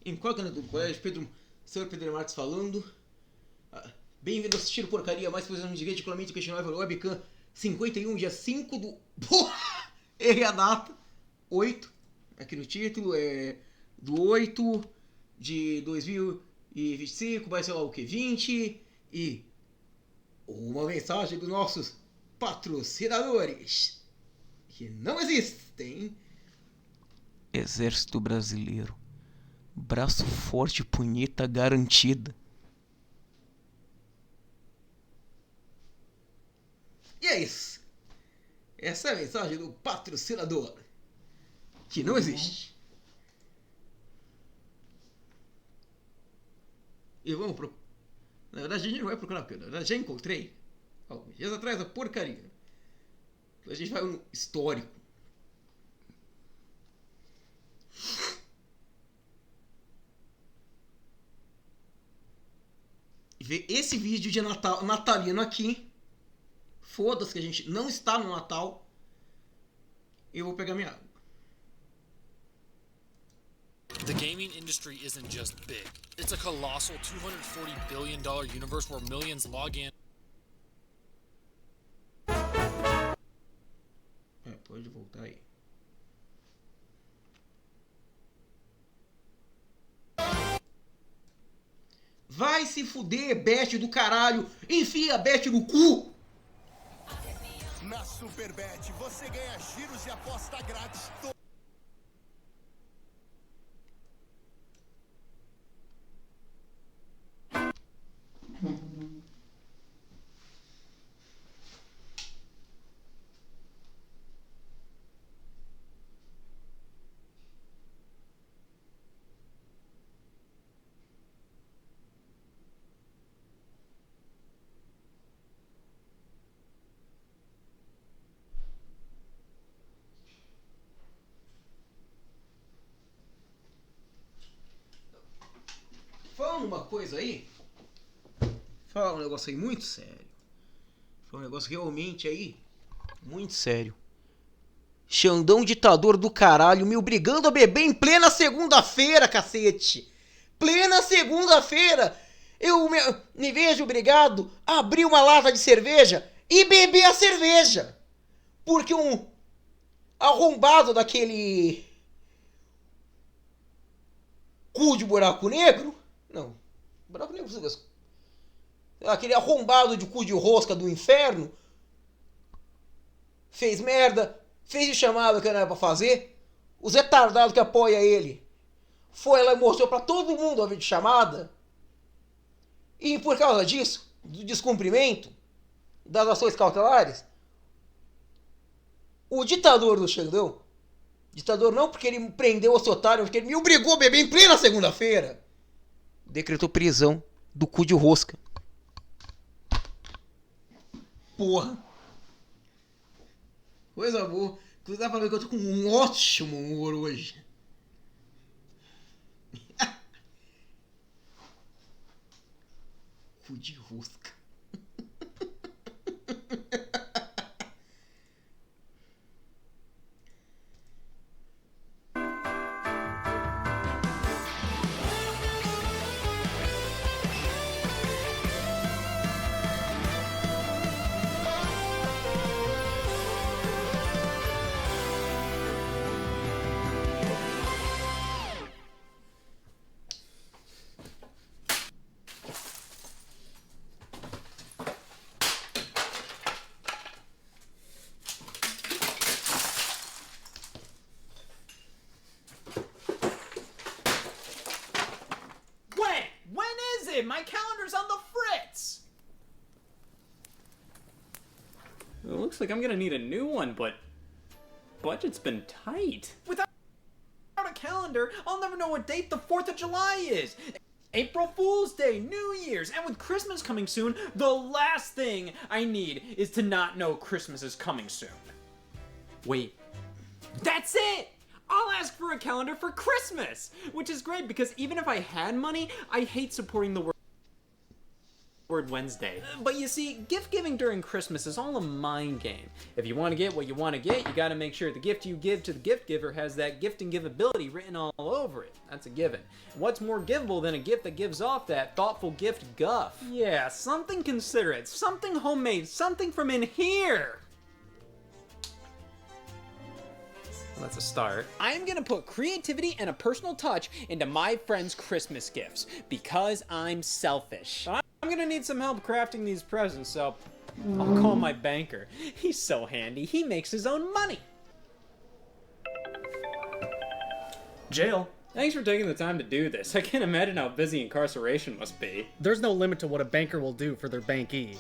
Incógnito do colégio, senhor Pedro Marques falando. Bem-vindo a assistir o Porcaria, mais posicionamento de Ridiculamente, Questionável, Webcam 51, dia 5 do... Porra! Errei a data. 8, aqui no título, do 8 de 2025, vai ser lá o que? 20, e uma mensagem dos nossos patrocinadores, que não existem. Exército Brasileiro. Braço forte, punheta garantida. E é isso. Essa é a mensagem do patrocinador, que não existe. E vamos pro... Na verdade, a gente não vai procurar pelo. Na verdade, já encontrei alguns dias atrás a porcaria. A gente vai no histórico. E ver esse vídeo de Natal, natalino aqui. Foda-se que a gente não está no Natal. Eu vou pegar minha água. The gaming industry isn't just big. It's a colossal $240 billion universe where millions log in. Pode voltar aí. Vai se fuder, bet do caralho. Enfia a bet no cu. Na Superbet você ganha giros e aposta grátis. Fala uma coisa aí. Fala um negócio aí muito sério. Fala um negócio realmente aí muito sério. Xandão ditador do caralho me obrigando a beber em plena segunda-feira, cacete. Plena segunda-feira. Eu me vejo obrigado a abrir uma lata de cerveja e beber a cerveja. Porque um arrombado daquele cu de buraco negro... Não, buraco negro... Aquele arrombado de cu de rosca do inferno fez merda, fez de chamada que não era pra fazer. Os retardados que apoia ele foi lá e mostrou pra todo mundo a videochamada. E por causa disso, do descumprimento das ações cautelares, o ditador do Xandão, ditador não porque ele prendeu esse otário, porque ele me obrigou a beber em plena segunda-feira, decretou prisão do cu de rosca. Porra. Coisa boa. Dá pra ver que eu tô com um ótimo humor hoje. Cu de rosca. My calendar's on the fritz! It looks like I'm gonna need a new one, but budget's been tight. Without a calendar, I'll never know what date the 4th of July is. April Fool's Day, New Year's, and with Christmas coming soon, the last thing I need is to not know Christmas is coming soon. Wait, that's it! I'll ask for a calendar for Christmas! Which is great because even if I had money, I hate supporting the work. word Wednesday. But you see, gift giving during Christmas is all a mind game. If you want to get what you want to get, you got to make sure the gift you give to the gift giver has that gift and givability written all over it. That's a given. What's more givable than a gift that gives off that thoughtful gift guff? Yeah, something considerate, something homemade, something from in here. Well, that's a start. I'm gonna put creativity and a personal touch into my friends' Christmas gifts because I'm selfish. I'm gonna need some help crafting these presents, so I'll call my banker. He's so handy, he makes his own money. Jail. Thanks for taking the time to do this. I can't imagine how busy incarceration must be. There's no limit to what a banker will do for their bankee.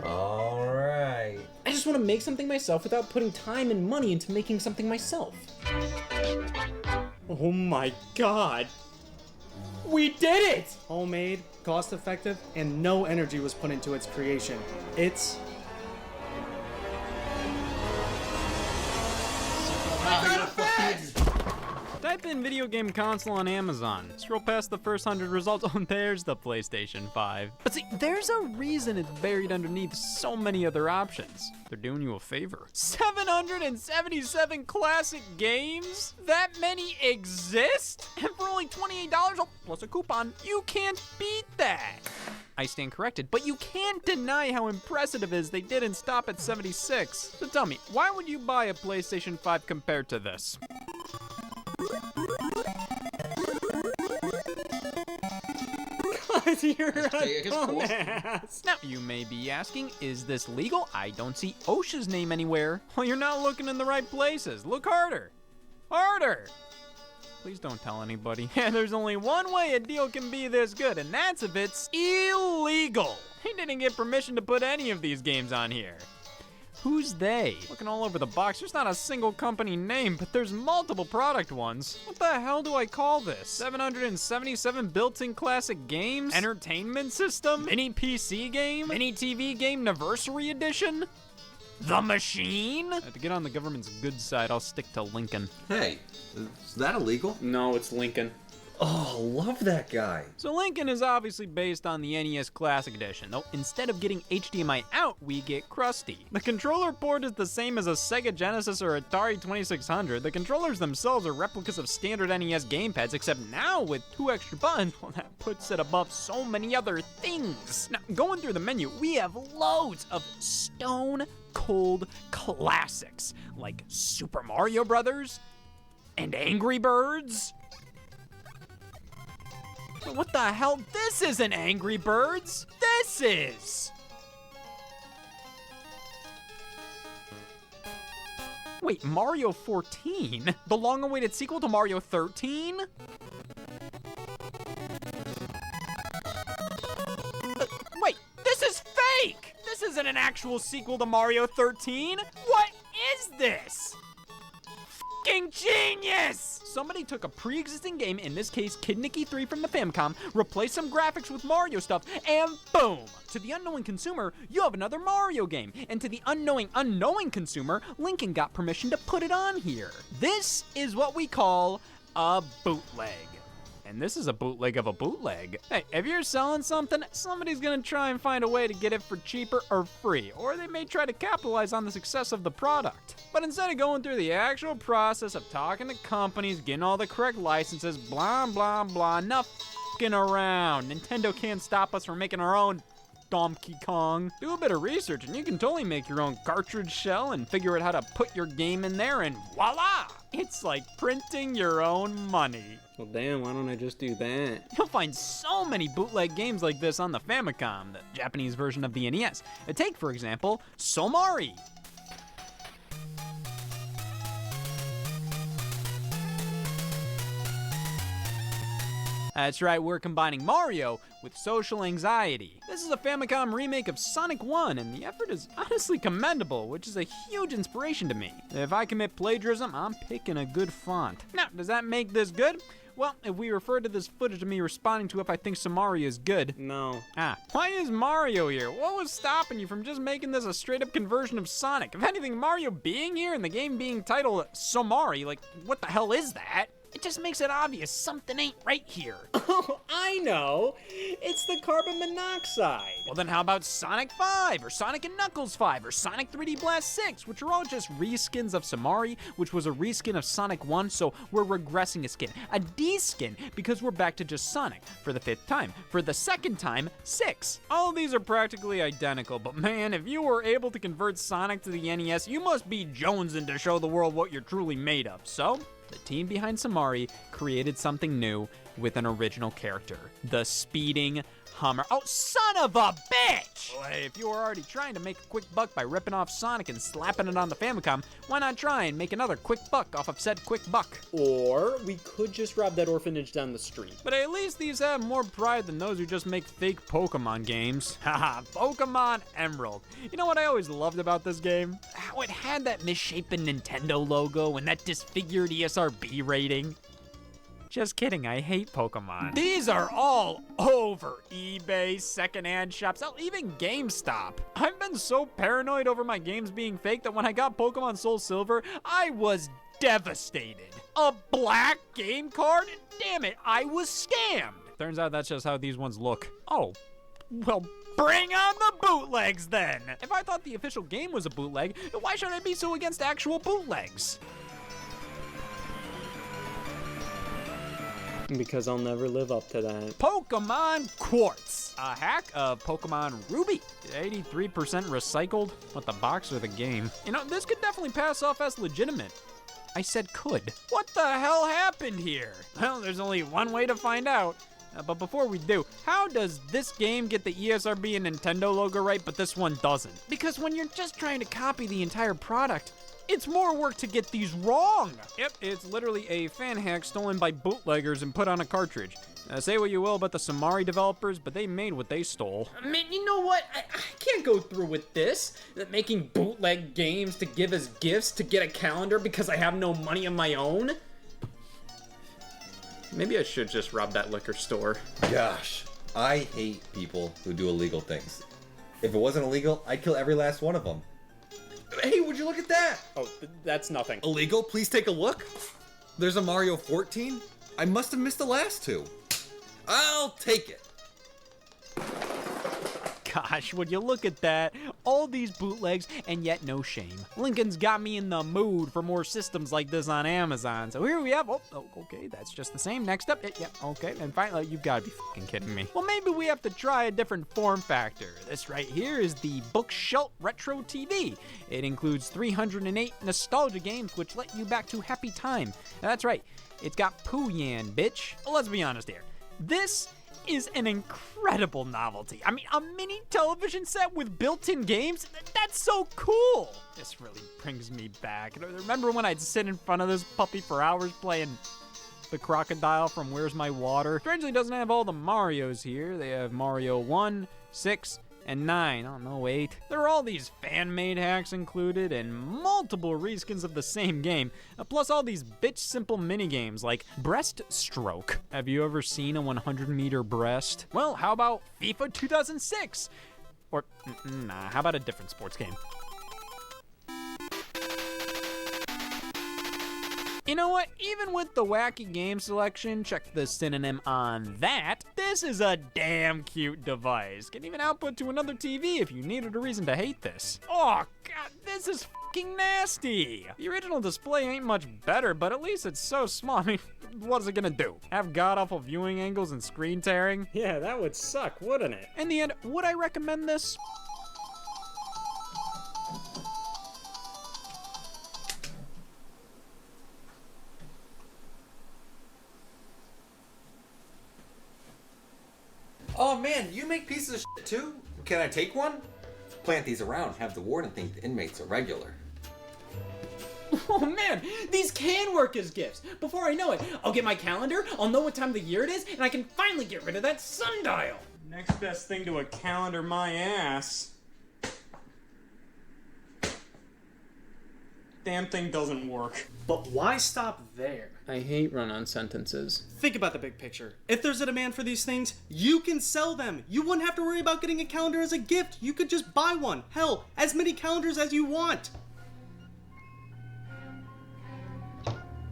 Alright. I just want to make something myself without putting time and money into making something myself. Oh my god. We did it! Homemade, cost-effective, and no energy was put into its creation. It's... Type in video game console on Amazon. Scroll past the first 100 results. Oh, there's the PlayStation 5. But see, there's a reason it's buried underneath so many other options. They're doing you a favor. 777 classic games? That many exist? And for only $28, oh, plus a coupon, you can't beat that. I stand corrected, but you can't deny how impressive it is they didn't stop at 76. So tell me, why would you buy a PlayStation 5 compared to this? You're a dumbass. Now, you may be asking, is this legal? I don't see OSHA's name anywhere. Well, you're not looking in the right places. Look harder. Harder. Please don't tell anybody. And there's only one way a deal can be this good, and that's if it's illegal. He didn't get permission to put any of these games on here. Who's they? Looking all over the box, there's not a single company name, but there's multiple product ones. What the hell do I call this? 777 built-in classic games? Entertainment system? Mini PC game? Mini TV game anniversary edition? The Machine? To get on the government's good side, I'll stick to Lincoln. Hey, is that illegal? No, it's Lincoln. Oh, love that guy. So Lincoln is obviously based on the NES Classic Edition, though instead of getting HDMI out, we get Krusty. The controller port is the same as a Sega Genesis or Atari 2600. The controllers themselves are replicas of standard NES gamepads, except now with 2 extra buttons, well, that puts it above so many other things. Now, going through the menu, we have loads of stone cold classics, like Super Mario Brothers and Angry Birds. What the hell? This isn't Angry Birds. This is. Wait, Mario 14? The long-awaited sequel to Mario 13? Wait, this is fake! This isn't an actual sequel to Mario 13. What is this? F***ing genius! Somebody took a pre-existing game, in this case Kid Nicky 3 from the Famicom, replaced some graphics with Mario stuff, and boom! To the unknowing consumer, you have another Mario game. And to the unknowing consumer, Lincoln got permission to put it on here. This is what we call a bootleg. And this is a bootleg of a bootleg. Hey, if you're selling something, somebody's gonna try and find a way to get it for cheaper or free, or they may try to capitalize on the success of the product. But instead of going through the actual process of talking to companies, getting all the correct licenses, blah, blah, blah, enough f***ing around. Nintendo can't stop us from making our own Donkey Kong. Do a bit of research and you can totally make your own cartridge shell and figure out how to put your game in there and voila! It's like printing your own money. Well, damn, why don't I just do that? You'll find so many bootleg games like this on the Famicom, the Japanese version of the NES. Take, for example, Somari. That's right, we're combining Mario with social anxiety. This is a Famicom remake of Sonic 1, and the effort is honestly commendable, which is a huge inspiration to me. If I commit plagiarism, I'm picking a good font. Now, does that make this good? Well, if we refer to this footage of me responding to if I think Somari is good. No. Why is Mario here? What was stopping you from just making this a straight-up conversion of Sonic? If anything, Mario being here and the game being titled Somari, like, what the hell is that? It just makes it obvious something ain't right here. Oh, I know. It's the carbon monoxide. Well, then how about Sonic 5, or Sonic & Knuckles 5, or Sonic 3D Blast 6, which are all just reskins of Samari, which was a reskin of Sonic 1, so we're regressing a skin. A D-skin, because we're back to just Sonic, for the 5th time. For the 2nd time, 6. All of these are practically identical, but man, if you were able to convert Sonic to the NES, you must be jonesing to show the world what you're truly made of. So, the team behind Samari created something new with an original character. The speeding Hummer. Oh, son of a bitch! Well, hey, if you were already trying to make a quick buck by ripping off Sonic and slapping it on the Famicom, why not try and make another quick buck off of said quick buck? Or we could just rob that orphanage down the street. But at least these have more pride than those who just make fake Pokemon games. Haha, Pokemon Emerald. You know what I always loved about this game? How it had that misshapen Nintendo logo and that disfigured ESRB rating. Just kidding, I hate Pokemon. These are all over eBay, secondhand shops, hell, even GameStop. I've been so paranoid over my games being fake that when I got Pokemon Soul Silver, I was devastated. A black game card? Damn it, I was scammed. Turns out that's just how these ones look. Oh, well, bring on the bootlegs then. If I thought the official game was a bootleg, why should I be so against actual bootlegs? Because I'll never live up to that. Pokemon Quartz, a hack of Pokemon Ruby, 83% recycled. What, the box or the game? You know, this could definitely pass off as legitimate. I said could. What the hell happened here? Well, there's only one way to find out. But before we do, how does this game get the ESRB and Nintendo logo right, but this one doesn't? Because when you're just trying to copy the entire product, it's more work to get these wrong. Yep, it's literally a fan hack stolen by bootleggers and put on a cartridge. Say what you will about the Samari developers, but they made what they stole. Man, you know what? I can't go through with this. Making bootleg games to give as gifts to get a calendar because I have no money of my own. Maybe I should just rob that liquor store. Gosh, I hate people who do illegal things. If it wasn't illegal, I'd kill every last one of them. Hey, would you look at that? Oh, that's nothing. Illegal? Please take a look. There's a Mario 14. I must have missed the last two. I'll take it. Gosh, would you look at that? All these bootlegs and yet no shame. Lincoln's got me in the mood for more systems like this on Amazon. So here we have, oh okay, that's just the same. Next up, yep, okay, and finally, you've got to be fucking kidding me. Well, maybe we have to try a different form factor. This right here is the Bookshelf Retro TV. It includes 308 nostalgia games which let you back to happy time. That's right, it's got Pooh-Yan, bitch. Let's be honest here. This is an incredible novelty. I mean, a mini television set with built-in games? That's so cool! This really brings me back. Remember when I'd sit in front of this puppy for hours playing the crocodile from Where's My Water? Strangely doesn't have all the Marios here. They have Mario 1, 6, and 9. Oh, no, 8. There are all these fan-made hacks included and multiple reskins of the same game, plus all these bitch simple minigames like breaststroke. Have you ever seen a 100-meter breast? Well, how about FIFA 2006? Or, nah, how about a different sports game? You know what? Even with the wacky game selection, check the synonym on that, this is a damn cute device. Can even output to another TV if you needed a reason to hate this. Oh god, this is fucking nasty. The original display ain't much better, but at least it's so small. I mean, what is it gonna do? Have god-awful viewing angles and screen tearing? Yeah, that would suck, wouldn't it? In the end, would I recommend this? Oh man, you make pieces of shit too? Can I take one? Plant these around, have the warden think the inmates are regular. Oh man, these can work as gifts. Before I know it, I'll get my calendar, I'll know what time of the year it is, and I can finally get rid of that sundial. Next best thing to a calendar, my ass. Damn thing doesn't work. But why stop there? I hate run-on sentences. Think about the big picture. If there's a demand for these things, you can sell them. You wouldn't have to worry about getting a calendar as a gift. You could just buy one. Hell, as many calendars as you want.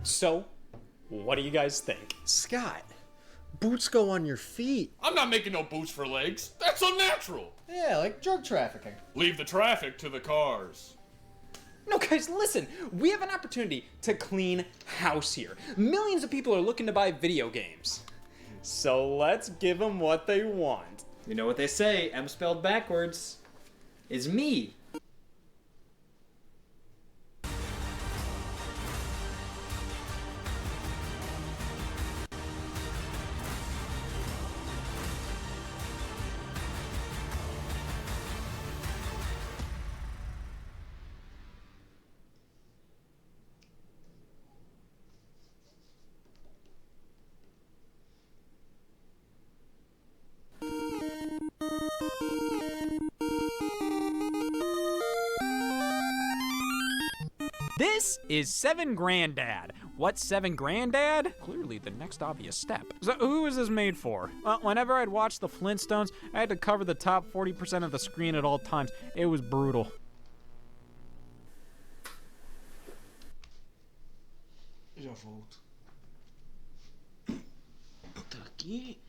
So, What do you guys think? Scott, boots go on your feet. I'm not making no boots for legs. That's unnatural. Yeah, like drug trafficking. Leave the traffic to the cars. No, guys, listen. We have an opportunity to clean house here. Millions of people are looking to buy video games. So let's give them what they want. You know what they say, M spelled backwards is me. This is 7 Granddad. What's 7 Granddad? Clearly the next obvious step. So who is this made for? Whenever I'd watch the Flintstones, I had to cover the top 40% of the screen at all times. It was brutal. Já volto. Tá aqui.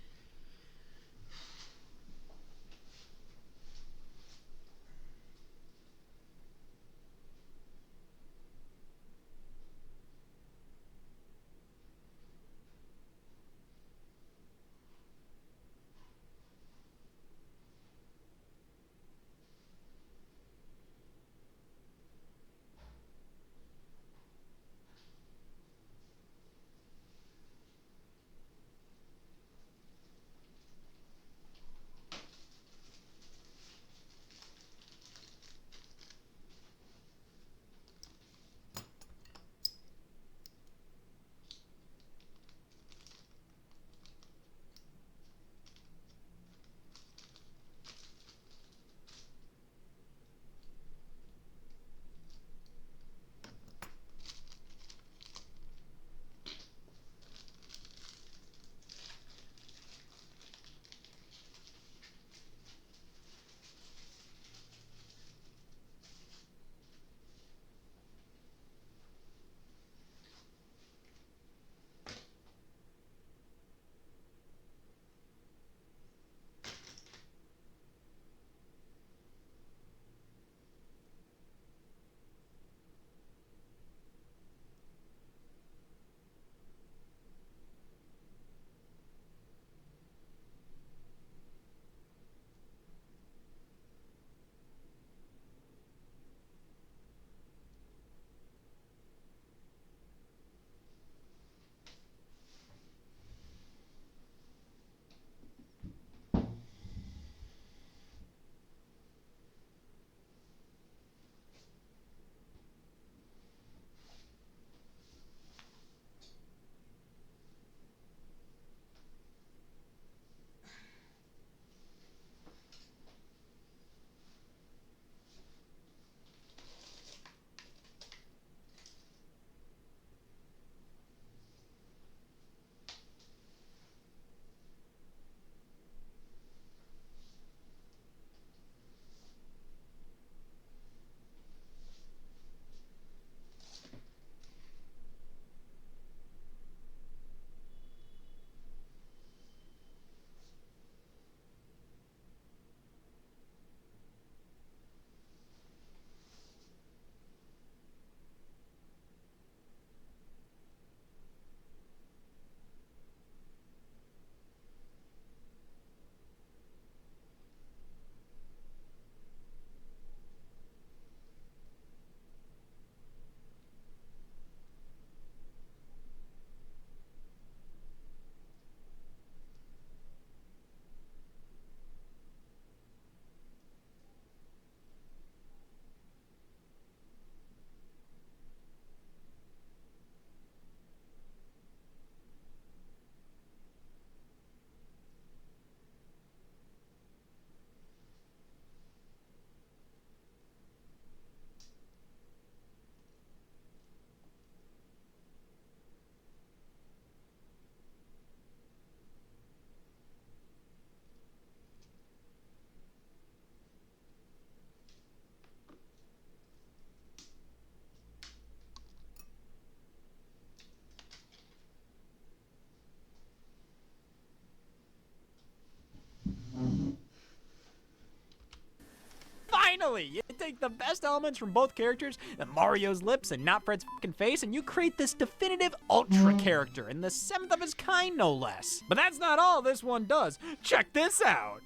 Totally! You take the best elements from both characters, Mario's lips and not Fred's fucking face, and you create this definitive ultra character, and the 7th of his kind, no less. But that's not all this one does. Check this out!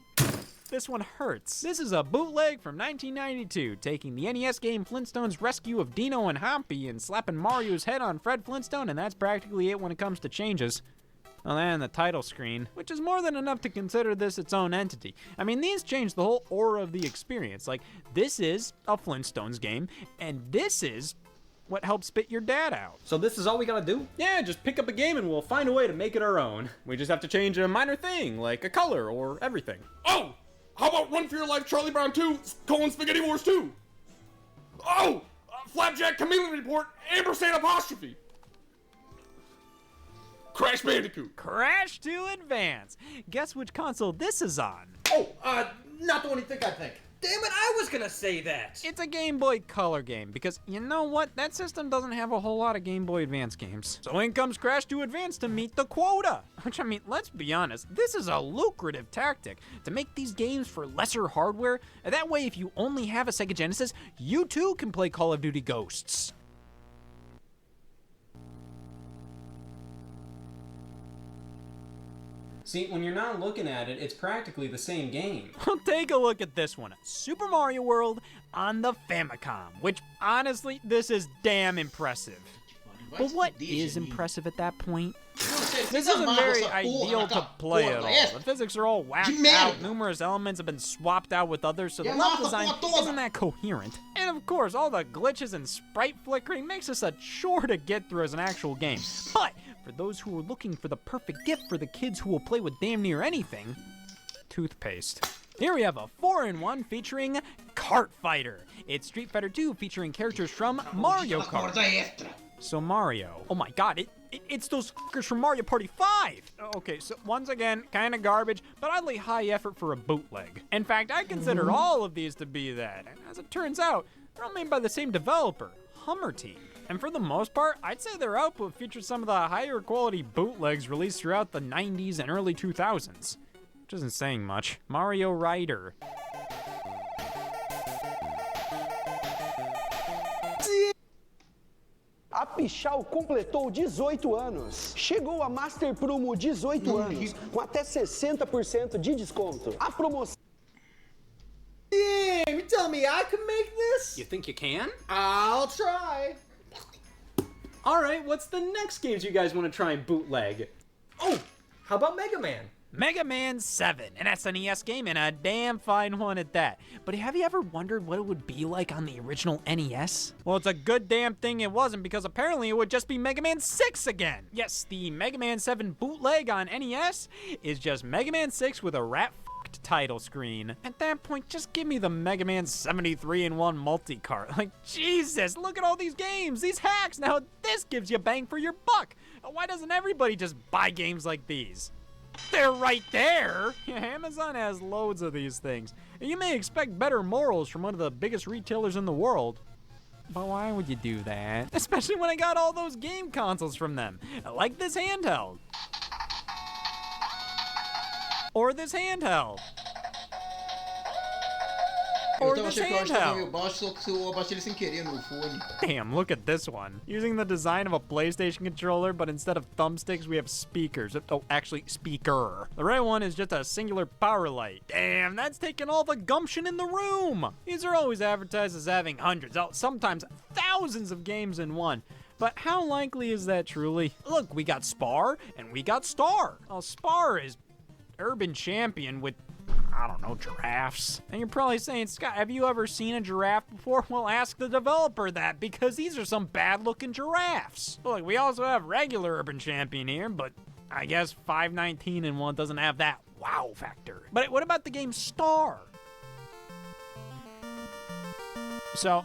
This one hurts. This is a bootleg from 1992, taking the NES game Flintstone's Rescue of Dino and Hoppy and slapping Mario's head on Fred Flintstone, and that's practically it when it comes to changes. Well, and the title screen, which is more than enough to consider this its own entity. I mean, these change the whole aura of the experience. Like, this is a Flintstones game, and this is what helps spit your dad out. So this is all we gotta do? Yeah, just pick up a game and we'll find a way to make it our own. We just have to change a minor thing, like a color or everything. Oh! How about Run for Your Life Charlie Brown 2, Spaghetti Wars 2? Oh! Flapjack Chameleon Report, Ampersand apostrophe. Crash Bandicoot. Crash to Advance. Guess which console this is on? Oh, not the one you think I think. Damn it, I was gonna say that. It's a Game Boy Color game, because you know what? That system doesn't have a whole lot of Game Boy Advance games. So in comes Crash to Advance to meet the quota. Which, I mean, let's be honest, this is a lucrative tactic to make these games for lesser hardware. That way, if you only have a Sega Genesis, you too can play Call of Duty Ghosts. See, when you're not looking at it, it's practically the same game. Well, take a look at this one. Super Mario World on the Famicom, which, honestly, this is damn impressive. But what is impressive at that point? This isn't very ideal to play at all. The physics are all whacked out, numerous elements have been swapped out with others, so the level design isn't that coherent. And of course, all the glitches and sprite flickering makes this a chore to get through as an actual game. But for those who are looking for the perfect gift for the kids who will play with damn near anything, toothpaste. Here we have a 4-in-1 featuring Kart Fighter. It's Street Fighter 2 featuring characters from Mario Kart. So Mario, oh my god, it's those fuckers from Mario Party 5! Okay, so once again, kinda garbage, but oddly high effort for a bootleg. In fact, I consider all of these to be that, and as it turns out, they're all made by the same developer, Hummer Team. And for the most part, I'd say their output features some of the higher quality bootlegs released throughout the 90s and early 2000s. Which isn't saying much. Mario Rider. A Pichau completou 18 anos. Chegou a Master Promo 18 anos, com até 60% de desconto. A promoção... Damn, you tell me I can make this? You think you can? I'll try. Alright, what's the next games you guys want to try and bootleg? Oh, how about Mega Man? Mega Man 7, an SNES game, and a damn fine one at that. But have you ever wondered what it would be like on the original NES? Well, it's a good damn thing it wasn't, because apparently it would just be Mega Man 6 again. Yes, the Mega Man 7 bootleg on NES is just Mega Man 6 with a rat-fucked title screen. At that point, just give me the Mega Man 73-in-1 multi-cart. Like, Jesus, look at all these games, these hacks. Now this gives you bang for your buck. Why doesn't everybody just buy games like these? They're right there! Amazon has loads of these things. And you may expect better morals from one of the biggest retailers in the world. But why would you do that? Especially when I got all those game consoles from them. Like this handheld. Or this handheld. Or this handheld. Damn, look at this one. Using the design of a PlayStation controller, but instead of thumbsticks, we have speakers. Oh, actually, speaker. The right one is just a singular power light. Damn, that's taking all the gumption in the room. These are always advertised as having hundreds, sometimes thousands of games in one. But how likely is that truly? Look, we got Spar, and we got Star. Well, Spar is urban champion with, I don't know, giraffes. And you're probably saying, Scott, have you ever seen a giraffe before? Well, ask the developer that, because these are some bad-looking giraffes. Look, we also have regular urban champion here, but I guess 519-in-1 doesn't have that wow factor. But what about the game Star? So,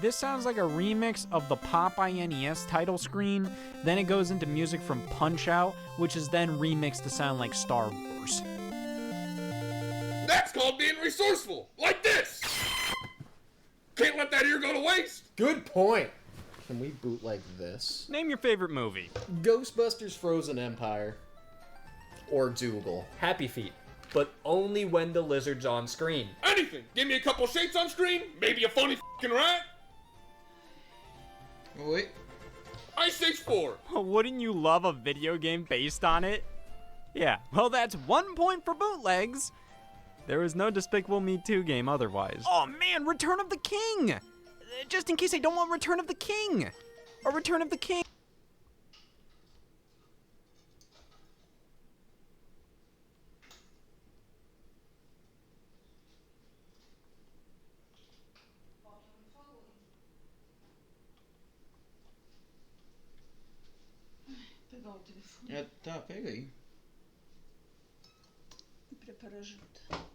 this sounds like a remix of the Popeye NES title screen. Then it goes into music from Punch-Out, which is then remixed to sound like Star Wars. That's called being resourceful, like this. Can't let that ear go to waste. Good point. Can we bootleg this? Name your favorite movie. Ghostbusters Frozen Empire. Or Dougal. Happy Feet. but only when the lizard's on screen. Anything! Give me a couple shapes on screen, maybe a funny f***ing rat. Wait. Ice Age 4. Wouldn't you love a video game based on it? Yeah, well, that's 1 point for bootlegs. There was no Despicable Me 2 game otherwise. Oh man, Return of the King! Just in case I don't want Return of the King! Or Return of the King. Pegar o telefone. É, tá, pega aí. E prepara a janta.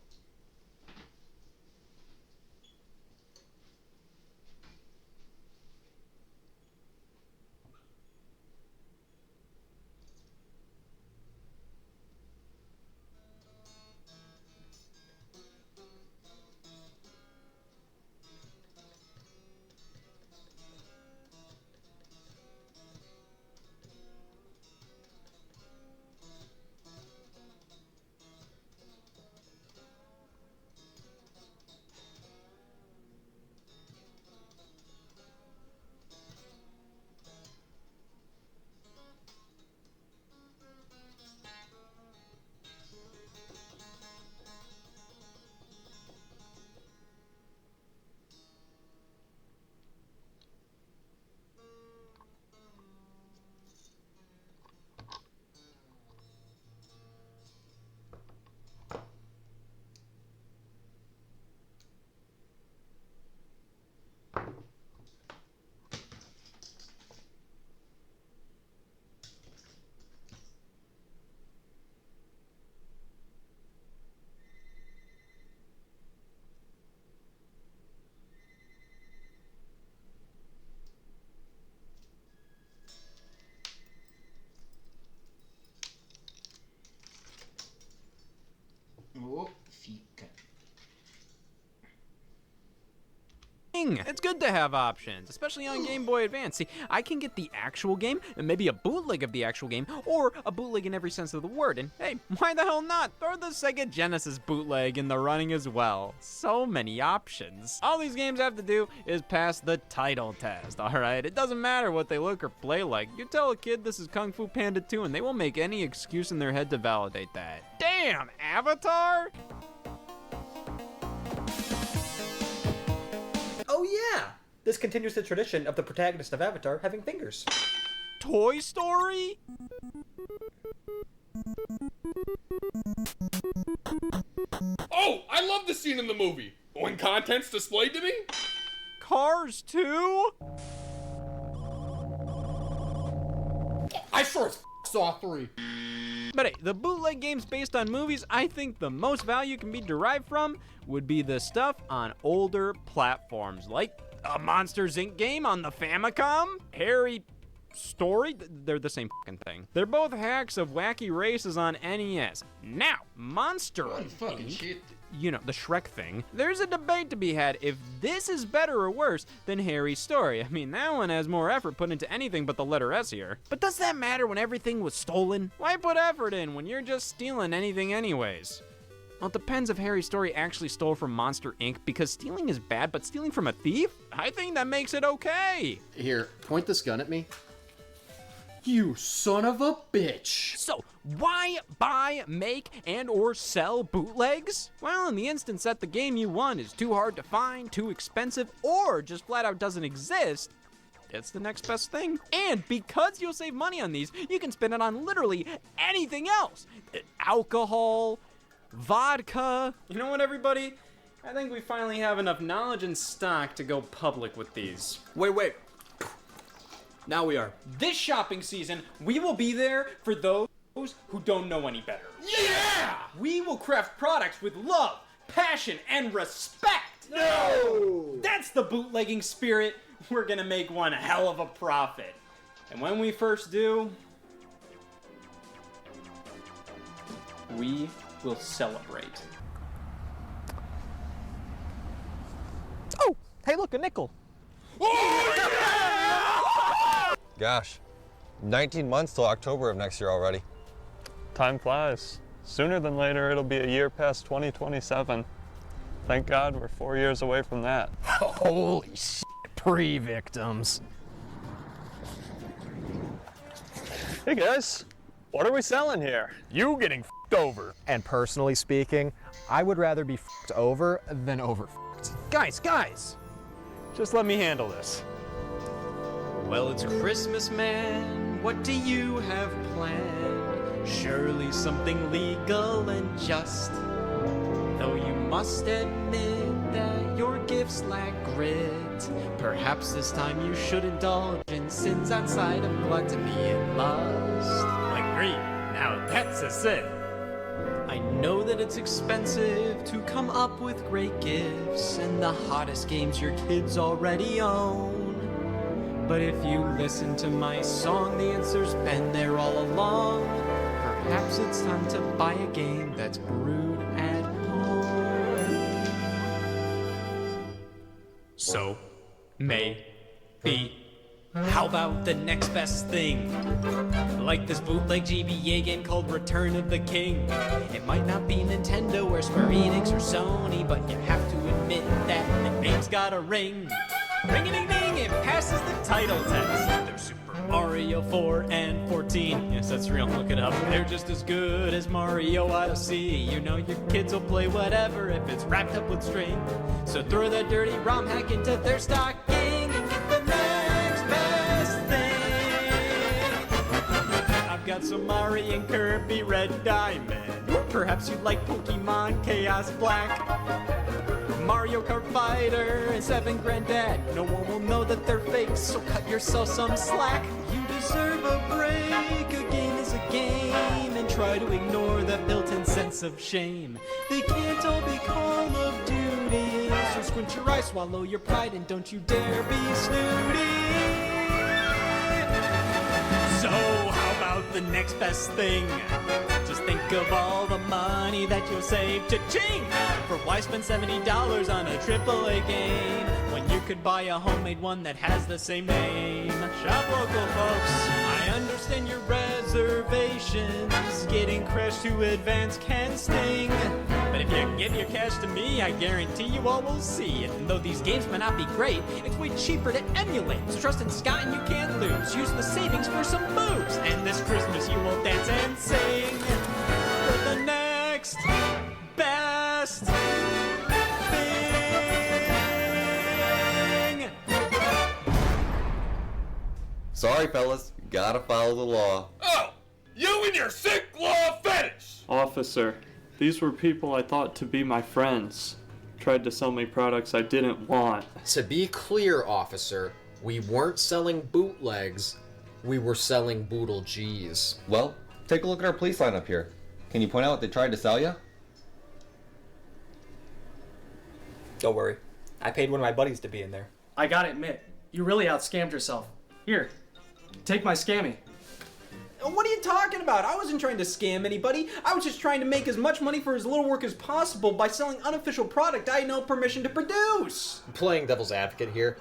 Oh, fica. It's good to have options, especially on Game Boy Advance. See, I can get the actual game, and maybe a bootleg of the actual game, or a bootleg in every sense of the word. And hey, why the hell not? Throw the Sega Genesis bootleg in the running as well. So many options. All these games have to do is pass the title test, alright? It doesn't matter what they look or play like. You tell a kid this is Kung Fu Panda 2, and they will make any excuse in their head to validate that. Damn, Avatar? Oh yeah! This continues the tradition of the protagonist of Avatar having fingers. Toy Story? Oh, I love the scene in the movie. When content's displayed to me? Cars 2? I sure as saw 3. But hey, the bootleg games based on movies, I think the most value can be derived from would be the stuff on older platforms, like a Monsters Inc. game on the Famicom, Harry Story, they're the same fucking thing. They're both hacks of wacky races on NES. Now, Monster Fucking Inc., shit. you know, the Shrek thing, there's a debate to be had if this is better or worse than Harry's Story. I mean, that one has more effort put into anything but the letter S here. But does that matter when everything was stolen? Why put effort in when you're just stealing anything anyways? Well, it depends if Harry's Story actually stole from Monster Inc., because stealing is bad, but stealing from a thief? I think that makes it okay. Here, point this gun at me. You son of a bitch! So, why buy, make, and or sell bootlegs? Well, in the instance that the game you want is too hard to find, too expensive, or just flat out doesn't exist, it's the next best thing. And because you'll save money on these, you can spend it on literally anything else. Alcohol, vodka. You know what, everybody? I think we finally have enough knowledge and stock to go public with these. Wait. Now we are. This shopping season, we will be there for those who don't know any better. Yeah! We will craft products with love, passion, and respect. No! That's the bootlegging spirit. We're gonna make one hell of a profit. And when we first do, we will celebrate. Oh, hey look, a nickel. Oh, yeah! Gosh, 19 months till October of next year already. Time flies. Sooner than later, it'll be a year past 2027. Thank God we're 4 years away from that. Holy shit, pre-victims. Hey guys, what are we selling here? You getting f***ed over. And personally speaking, I would rather be f***ed over than over-f***ed. Guys! Just let me handle this. Well, it's Christmas, man. What do you have planned? Surely something legal and just. Though you must admit that your gifts lack grit. Perhaps this time you should indulge in sins outside of gluttony and lust. Agree. Now that's a sin. I know that it's expensive to come up with great gifts and the hottest games your kids already own. But if you listen to my song, the answer's been there all along. Perhaps it's time to buy a game that's brewed at home. So, maybe, how about the next best thing? Like this bootleg GBA game called Return of the King. It might not be Nintendo or Square Enix or Sony, but you have to admit that the name's got a ring. Ring-a-ding-ding, it passes the title test. There's Super Mario 4 and 14. Yes, that's real, look it up. They're just as good as Mario Odyssey. You know your kids will play whatever if it's wrapped up with string. So throw that dirty ROM hack into their stocking and get the next best thing. I've got some Mario and Kirby Red Diamond. Perhaps you'd like Pokemon Chaos Black. Mario Kart Fighter and 7 Granddad. No one will know that they're fake, so cut yourself some slack. You deserve a break. A game is a game, and try to ignore that built-in sense of shame. They can't all be Call of Duty, so squint your eyes, swallow your pride, and don't you dare be snooty. So how about the next best thing? Just think of all the money that you'll save. Cha-ching! For why spend $70 on a AAA game when you could buy a homemade one that has the same name? Shop local, folks. I understand your reservations. Getting Crash to advance can sting. But if you give your cash to me, I guarantee you all will see. And though these games may not be great, it's way cheaper to emulate. So trust in Scott and you can't lose. Use the savings for some booze. And this Christmas you will dance and sing for the next best thing. Sorry, fellas. Gotta follow the law. Oh! You and your sick law fetish! Officer, these were people I thought to be my friends. Tried to sell me products I didn't want. To be clear, officer, we weren't selling bootlegs. We were selling Boodle G's. Well, take a look at our police lineup here. Can you point out what they tried to sell you? Don't worry. I paid one of my buddies to be in there. I gotta admit, you really outscammed yourself. Here, take my scammy. What are you talking about? I wasn't trying to scam anybody. I was just trying to make as much money for as little work as possible by selling unofficial product I had no permission to produce. Playing devil's advocate here,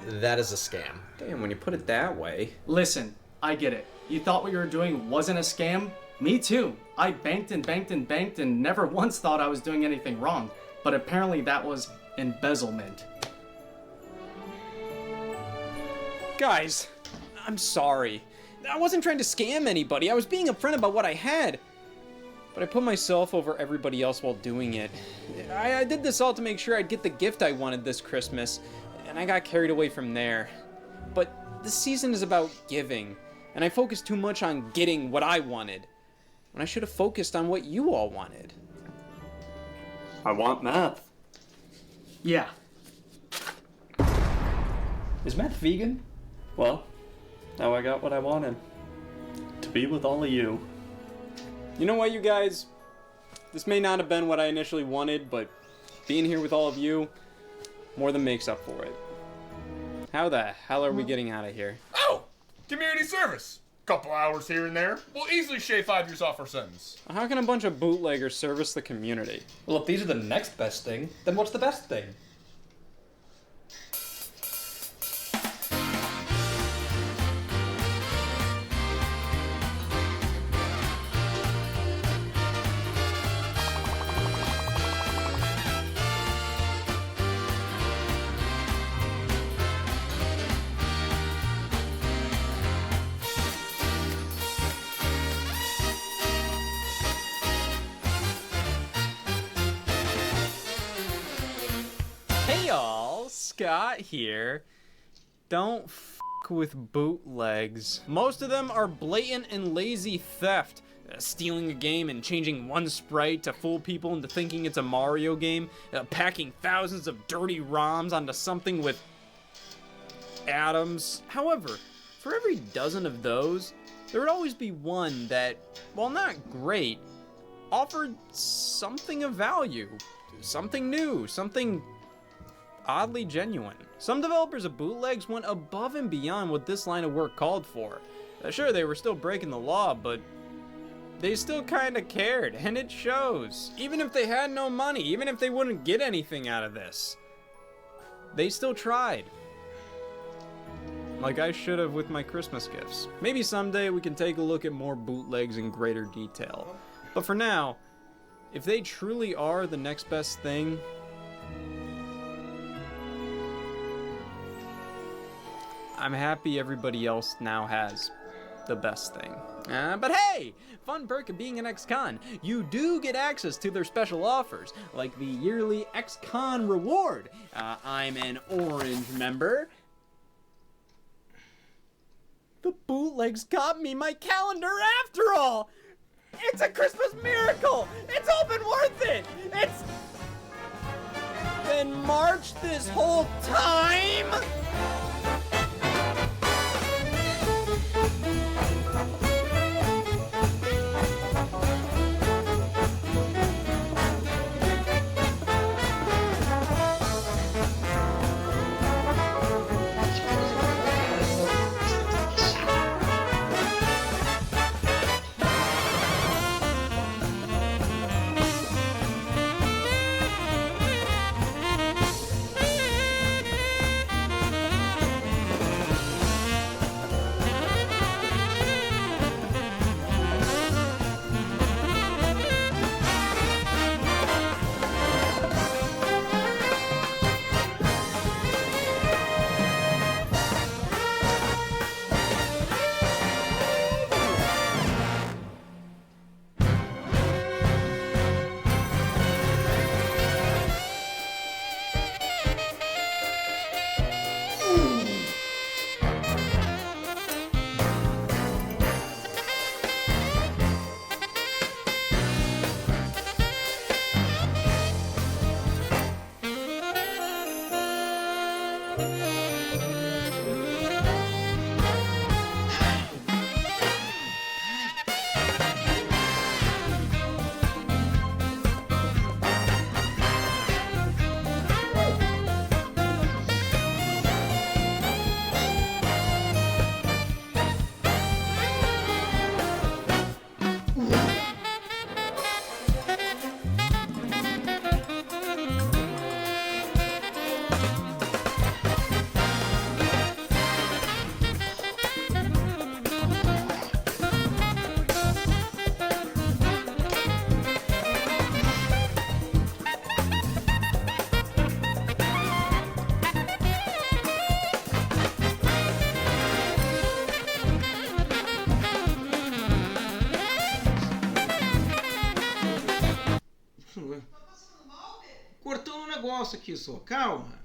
that is a scam. Damn, when you put it that way. Listen, I get it. You thought what you were doing wasn't a scam? Me too. I banked and banked and banked and never once thought I was doing anything wrong. But apparently that was embezzlement. Guys, I'm sorry. I wasn't trying to scam anybody. I was being upfront about what I had. But I put myself over everybody else while doing it. I did this all to make sure I'd get the gift I wanted this Christmas, and I got carried away from there. But this season is about giving, and I focused too much on getting what I wanted, when I should have focused on what you all wanted. I want meth. Yeah. Is meth vegan? Well, now I got what I wanted. To be with all of you. You know what, you guys? This may not have been what I initially wanted, but being here with all of you more than makes up for it. How the hell are we getting out of here? Oh! Community service! Couple hours here and there. We'll easily shave 5 years off our sentence. How can a bunch of bootleggers service the community? Well, if these are the next best thing, then what's the best thing? Scott here. Don't with bootlegs. Most of them are blatant and lazy theft. Stealing a game and changing one sprite to fool people into thinking it's a Mario game. Packing thousands of dirty ROMs onto something with atoms. However, for every dozen of those, there would always be one that, while not great, offered something of value. Something new, something oddly genuine. Some developers of bootlegs went above and beyond what this line of work called for. Sure, they were still breaking the law, but they still kinda cared, and it shows. Even if they had no money, even if they wouldn't get anything out of this, they still tried. Like I should have with my Christmas gifts. Maybe someday we can take a look at more bootlegs in greater detail. But for now, if they truly are the next best thing, I'm happy everybody else now has the best thing. But hey, fun perk of being an ex-con, you do get access to their special offers, like the yearly ex-con reward. I'm an orange member. The bootlegs got me my calendar after all! It's a Christmas miracle! It's all been worth it! It's been March this whole time? Cortando um negócio aqui só, calma.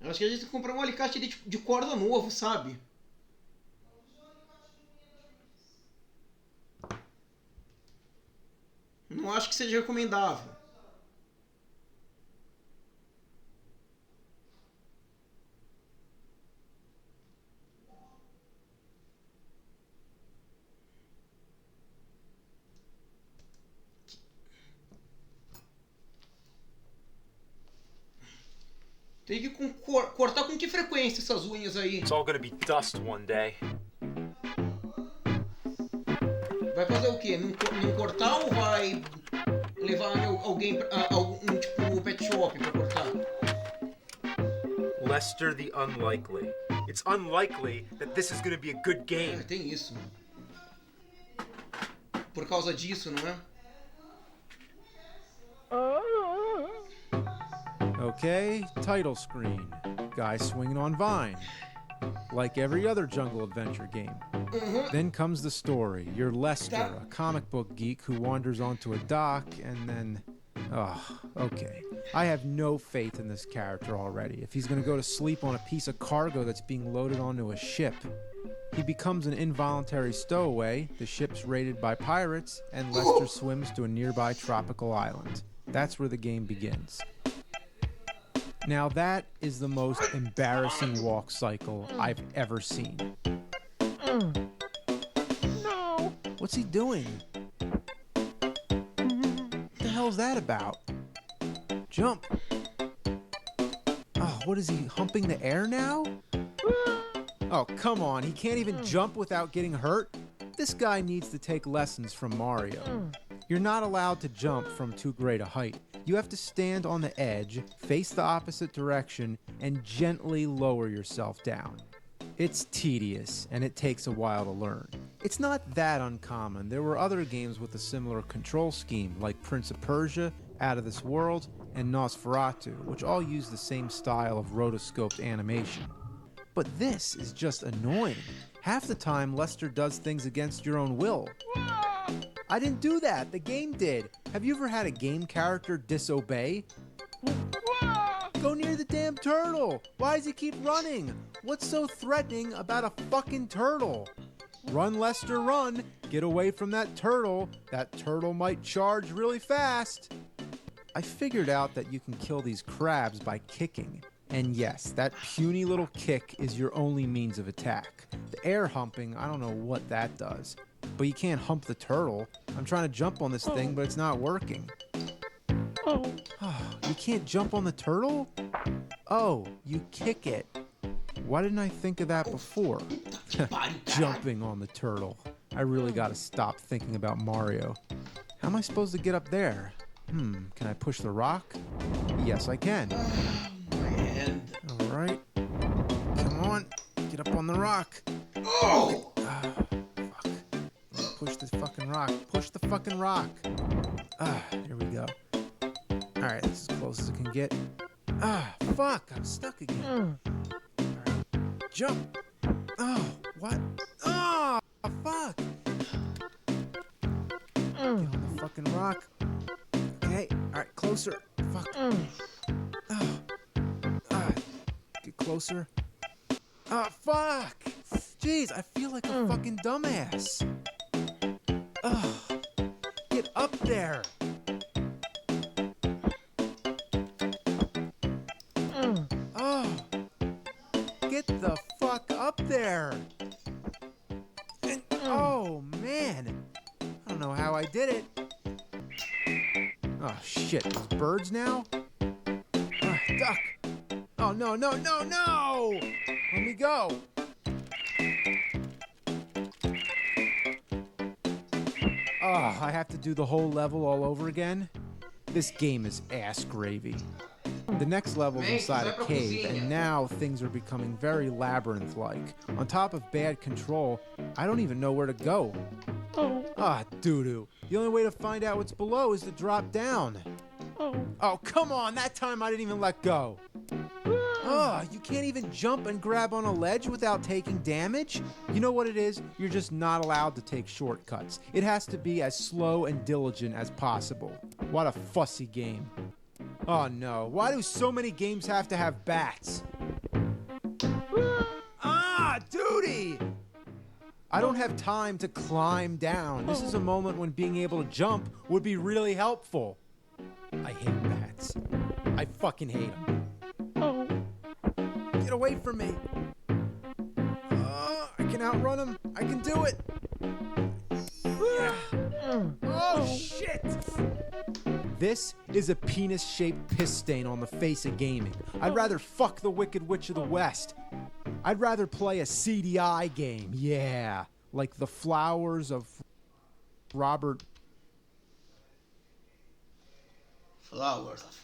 Eu acho que a gente tem que comprar um alicate de corda novo, sabe? Não acho que seja recomendável. Tem que cortar com que frequência essas unhas aí? It's all gonna be dust one day. Vai fazer o quê? Não cortar ou vai levar alguém tipo pet shop pra cortar? Lester the Unlikely. It's unlikely that this is gonna be a good game. Tem isso. Por causa disso, não é? Okay, title screen. Guy swinging on vine. like every other jungle adventure game. Then comes the story. You're Lester, a comic book geek who wanders onto a dock, and then... Oh, okay. I have no faith in this character already. If he's gonna go to sleep on a piece of cargo that's being loaded onto a ship. He becomes an involuntary stowaway, the ship's raided by pirates, and Lester swims to a nearby tropical island. That's where the game begins. Now that is the most embarrassing walk cycle I've ever seen. No. What's he doing? What the hell's that about? Jump. Oh, what is he, humping the air now? Oh, come on, he can't even jump without getting hurt? This guy needs to take lessons from Mario. You're not allowed to jump from too great a height. You have to stand on the edge, face the opposite direction, and gently lower yourself down. It's tedious, and it takes a while to learn. It's not that uncommon. There were other games with a similar control scheme, like Prince of Persia, Out of This World, and Nosferatu, which all use the same style of rotoscoped animation. But this is just annoying. Half the time, Lester does things against your own will. I didn't do that, the game did. Have you ever had a game character disobey? Go near the damn turtle! Why does he keep running? What's so threatening about a fucking turtle? Run, Lester, run! Get away from that turtle. That turtle might charge really fast. I figured out that you can kill these crabs by kicking. And yes, that puny little kick is your only means of attack. The air humping, I don't know what that does. But you can't hump the turtle. I'm trying to jump on this thing, but it's not working. You can't jump on the turtle? Oh, you kick it. Why didn't I think of that before? Jumping on the turtle. I really gotta stop thinking about Mario. How am I supposed to get up there? Can I push the rock? Yes, I can. Alright. Come on. Get up on the rock. Oh! Fuck. Push this fucking rock. Push the fucking rock. Here we go. Alright, this is as close as it can get. Fuck. I'm stuck again. Alright. Jump. Oh, what? Oh, fuck. Get on the fucking rock. Okay. Alright, closer. Fuck. Get closer. Fuck! Jeez, I feel like a fucking dumbass. Get up there! Get the fuck up there! Oh, man! I don't know how I did it. Oh, shit. There's birds now? Duck! Oh, no, no, no, no! Let me go! Oh, I have to do the whole level all over again? This game is ass gravy. The next level's inside a cave, and now things are becoming very labyrinth-like. On top of bad control, I don't even know where to go. Doo-doo. The only way to find out what's below is to drop down. Oh, come on! That time I didn't even let go. You can't even jump and grab on a ledge without taking damage? You know what it is? You're just not allowed to take shortcuts. It has to be as slow and diligent as possible. What a fussy game. Oh no, why do so many games have to have bats? Duty! I don't have time to climb down. This is a moment when being able to jump would be really helpful. I hate bats. I fucking hate them. Get away from me. I can outrun them. I can do it. Yeah. Oh, shit. This is a penis-shaped piss stain on the face of gaming. I'd rather fuck the Wicked Witch of the West. I'd rather play a CDI game. Yeah. Like The Flowers of Robert... Flowers of...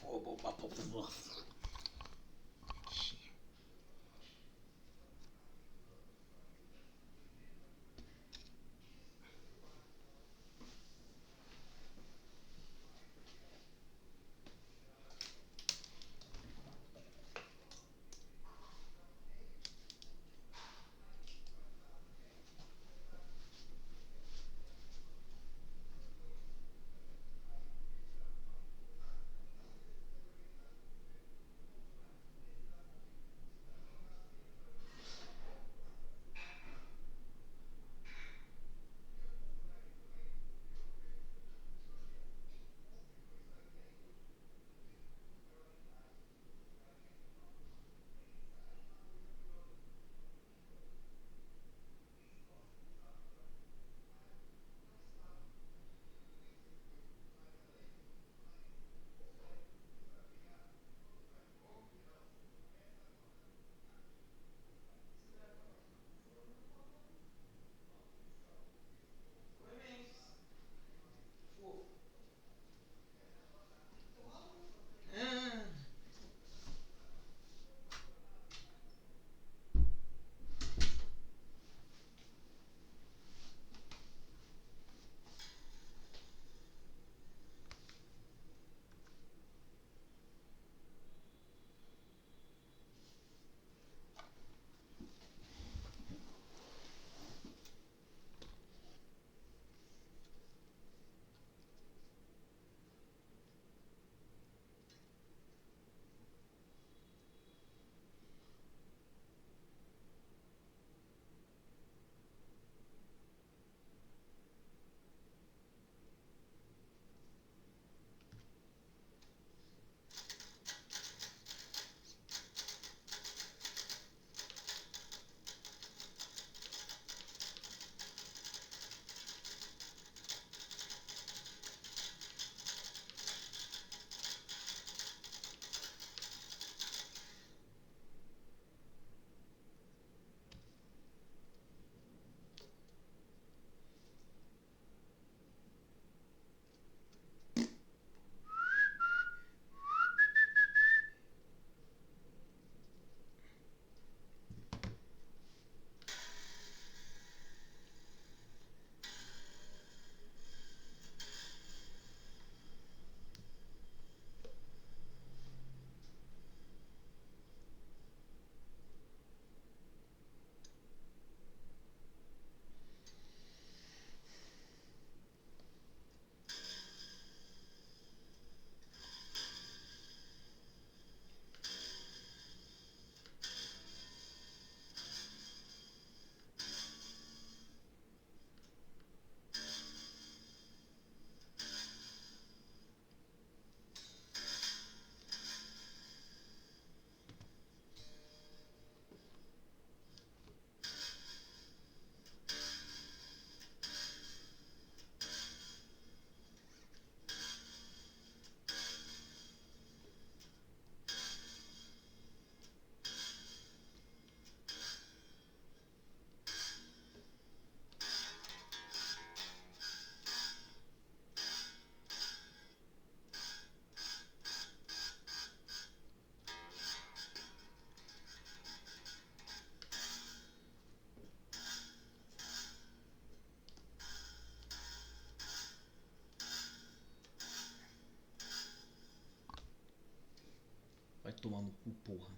tomar no cu, porra.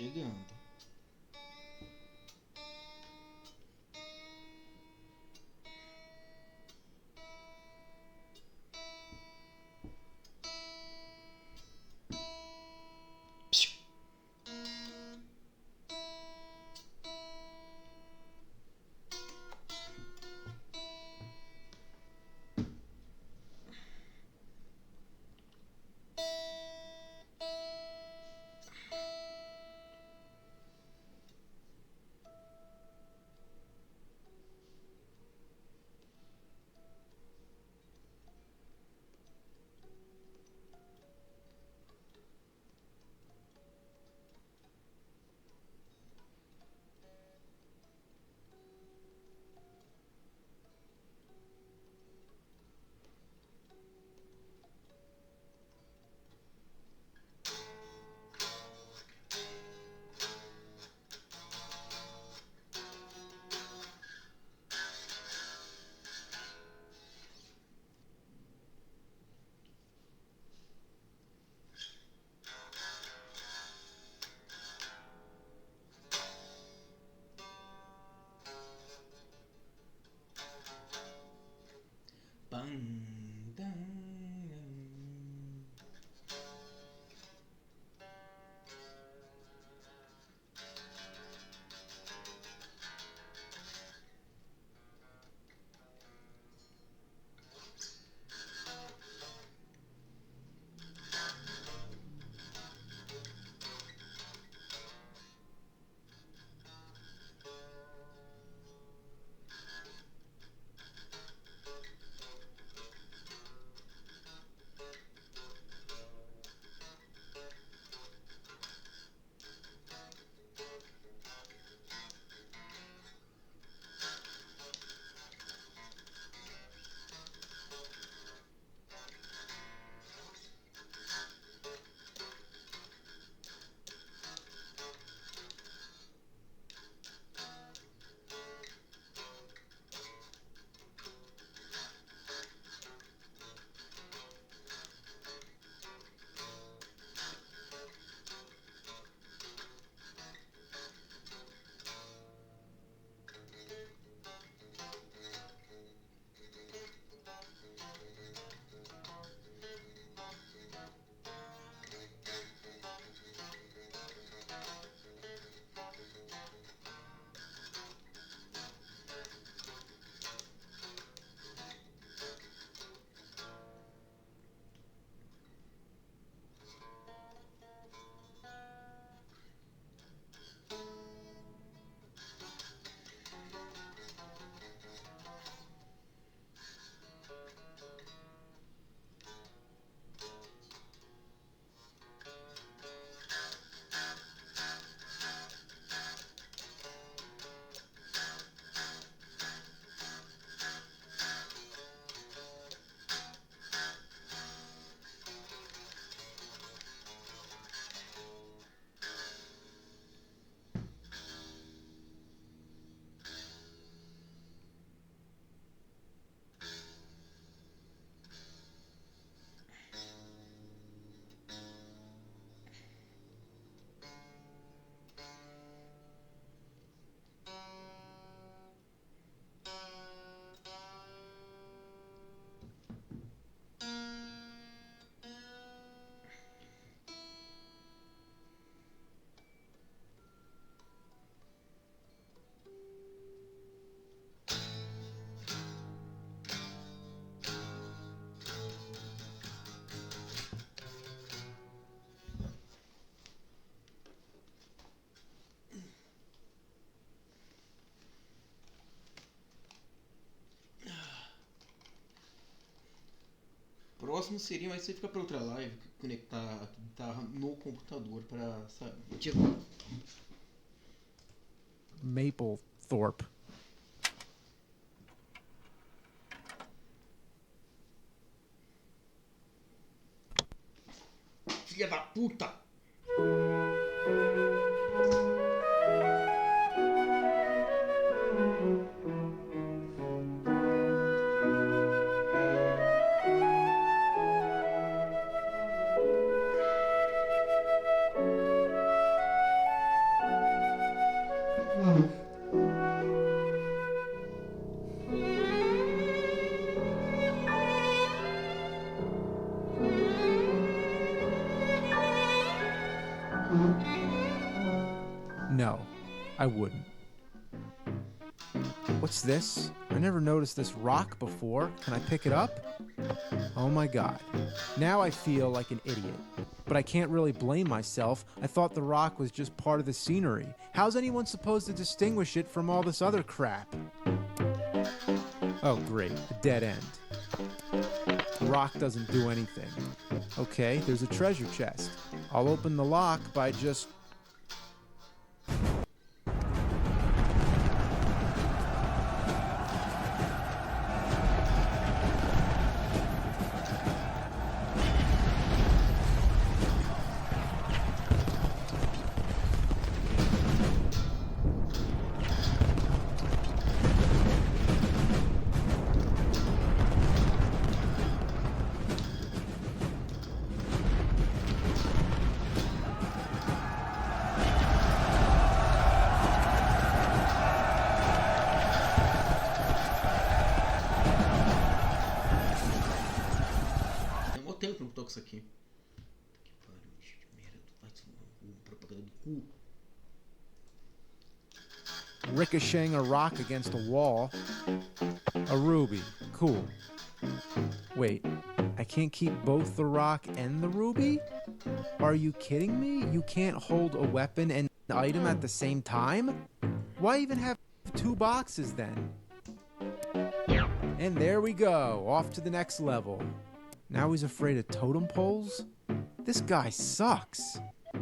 chegando. Próximo seria, mas você fica pra outra live, conectar a guitarra no computador pra, sabe? Tipo... Maplethorpe. Filha da puta! I wouldn't. What's this? I never noticed this rock before. Can I pick it up? Oh my god. Now I feel like an idiot. But I can't really blame myself. I thought the rock was just part of the scenery. How's anyone supposed to distinguish it from all this other crap? Oh great, a dead end. The rock doesn't do anything. Okay, there's a treasure chest. I'll open the lock by just... Tem mó tempo que não toco isso aqui. Que pariu, que merda. Vai tomar no cu, propaganda do cu. ricocheting a rock against a wall. A ruby. Cool. Wait, I can't keep both the rock and the ruby? Are you kidding me? You can't hold a weapon and an item at the same time? Why even have two boxes then? And there we go, off to the next level. Now he's afraid of totem poles? This guy sucks.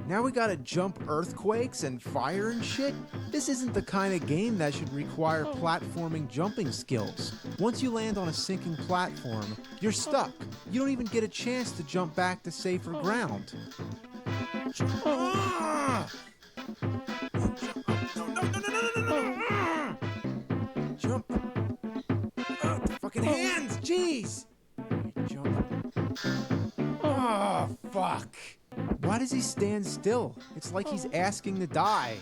Now we gotta jump earthquakes and fire and shit? This isn't the kind of game that should require platforming jumping skills. Once you land on a sinking platform, you're stuck. You don't even get a chance to jump back to safer ground. Jump. Fucking hands, jeez! Jump. Oh, fuck. Why does he stand still? It's like he's asking to die.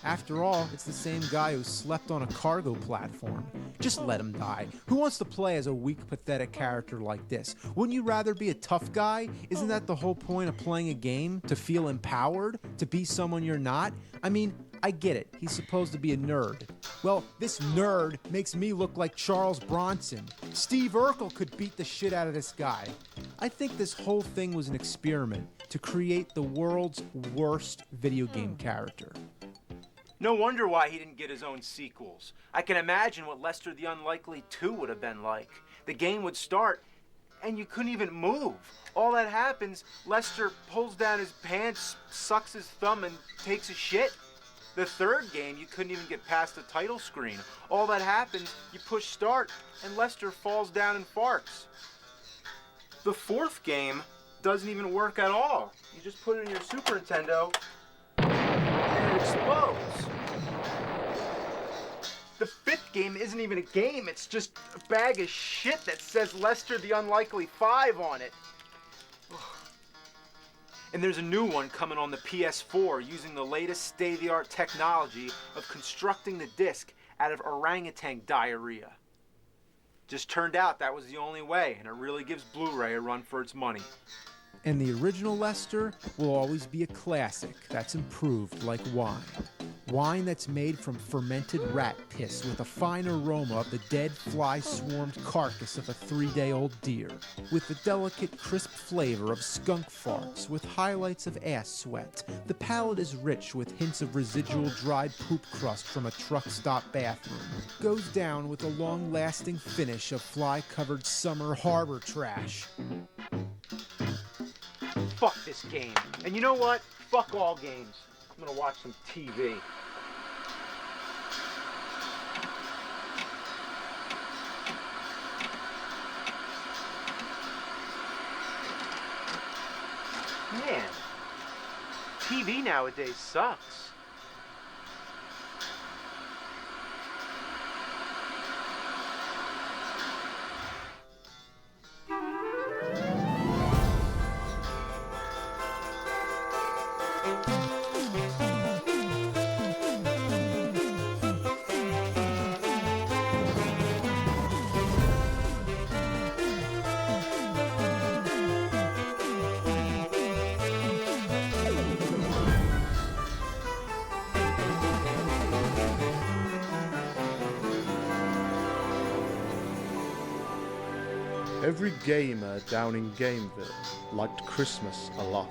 After all, it's the same guy who slept on a cargo platform. Just let him die. Who wants to play as a weak, pathetic character like this? Wouldn't you rather be a tough guy? Isn't that the whole point of playing a game? To feel empowered? To be someone you're not? I mean, I get it. He's supposed to be a nerd. Well, this nerd makes me look like Charles Bronson. Steve Urkel could beat the shit out of this guy. I think this whole thing was an experiment to create the world's worst video game character. No wonder why he didn't get his own sequels. I can imagine what Lester the Unlikely 2 would have been like. The game would start, and you couldn't even move. All that happens, Lester pulls down his pants, sucks his thumb, and takes a shit. The third game, you couldn't even get past the title screen. All that happens, you push start, and Lester falls down and farts. The fourth game doesn't even work at all. You just put it in your Super Nintendo, and it explodes. The fifth game isn't even a game, it's just a bag of shit that says Lester the Unlikely 5 on it. And there's a new one coming on the PS4 using the latest state-of-the-art technology of constructing the disc out of orangutan diarrhea. Just turned out that was the only way, and it really gives Blu-ray a run for its money. And the original Lester will always be a classic that's improved like wine. Wine that's made from fermented rat piss with a fine aroma of the dead fly-swarmed carcass of a 3-day-old deer, with the delicate crisp flavor of skunk farts with highlights of ass sweat. The palate is rich with hints of residual dried poop crust from a truck stop bathroom. Goes down with a long-lasting finish of fly-covered summer harbor trash. Fuck this game. And you know what? Fuck all games. I'm gonna watch some TV. Man, TV nowadays sucks. Every gamer down in Gameville liked Christmas a lot,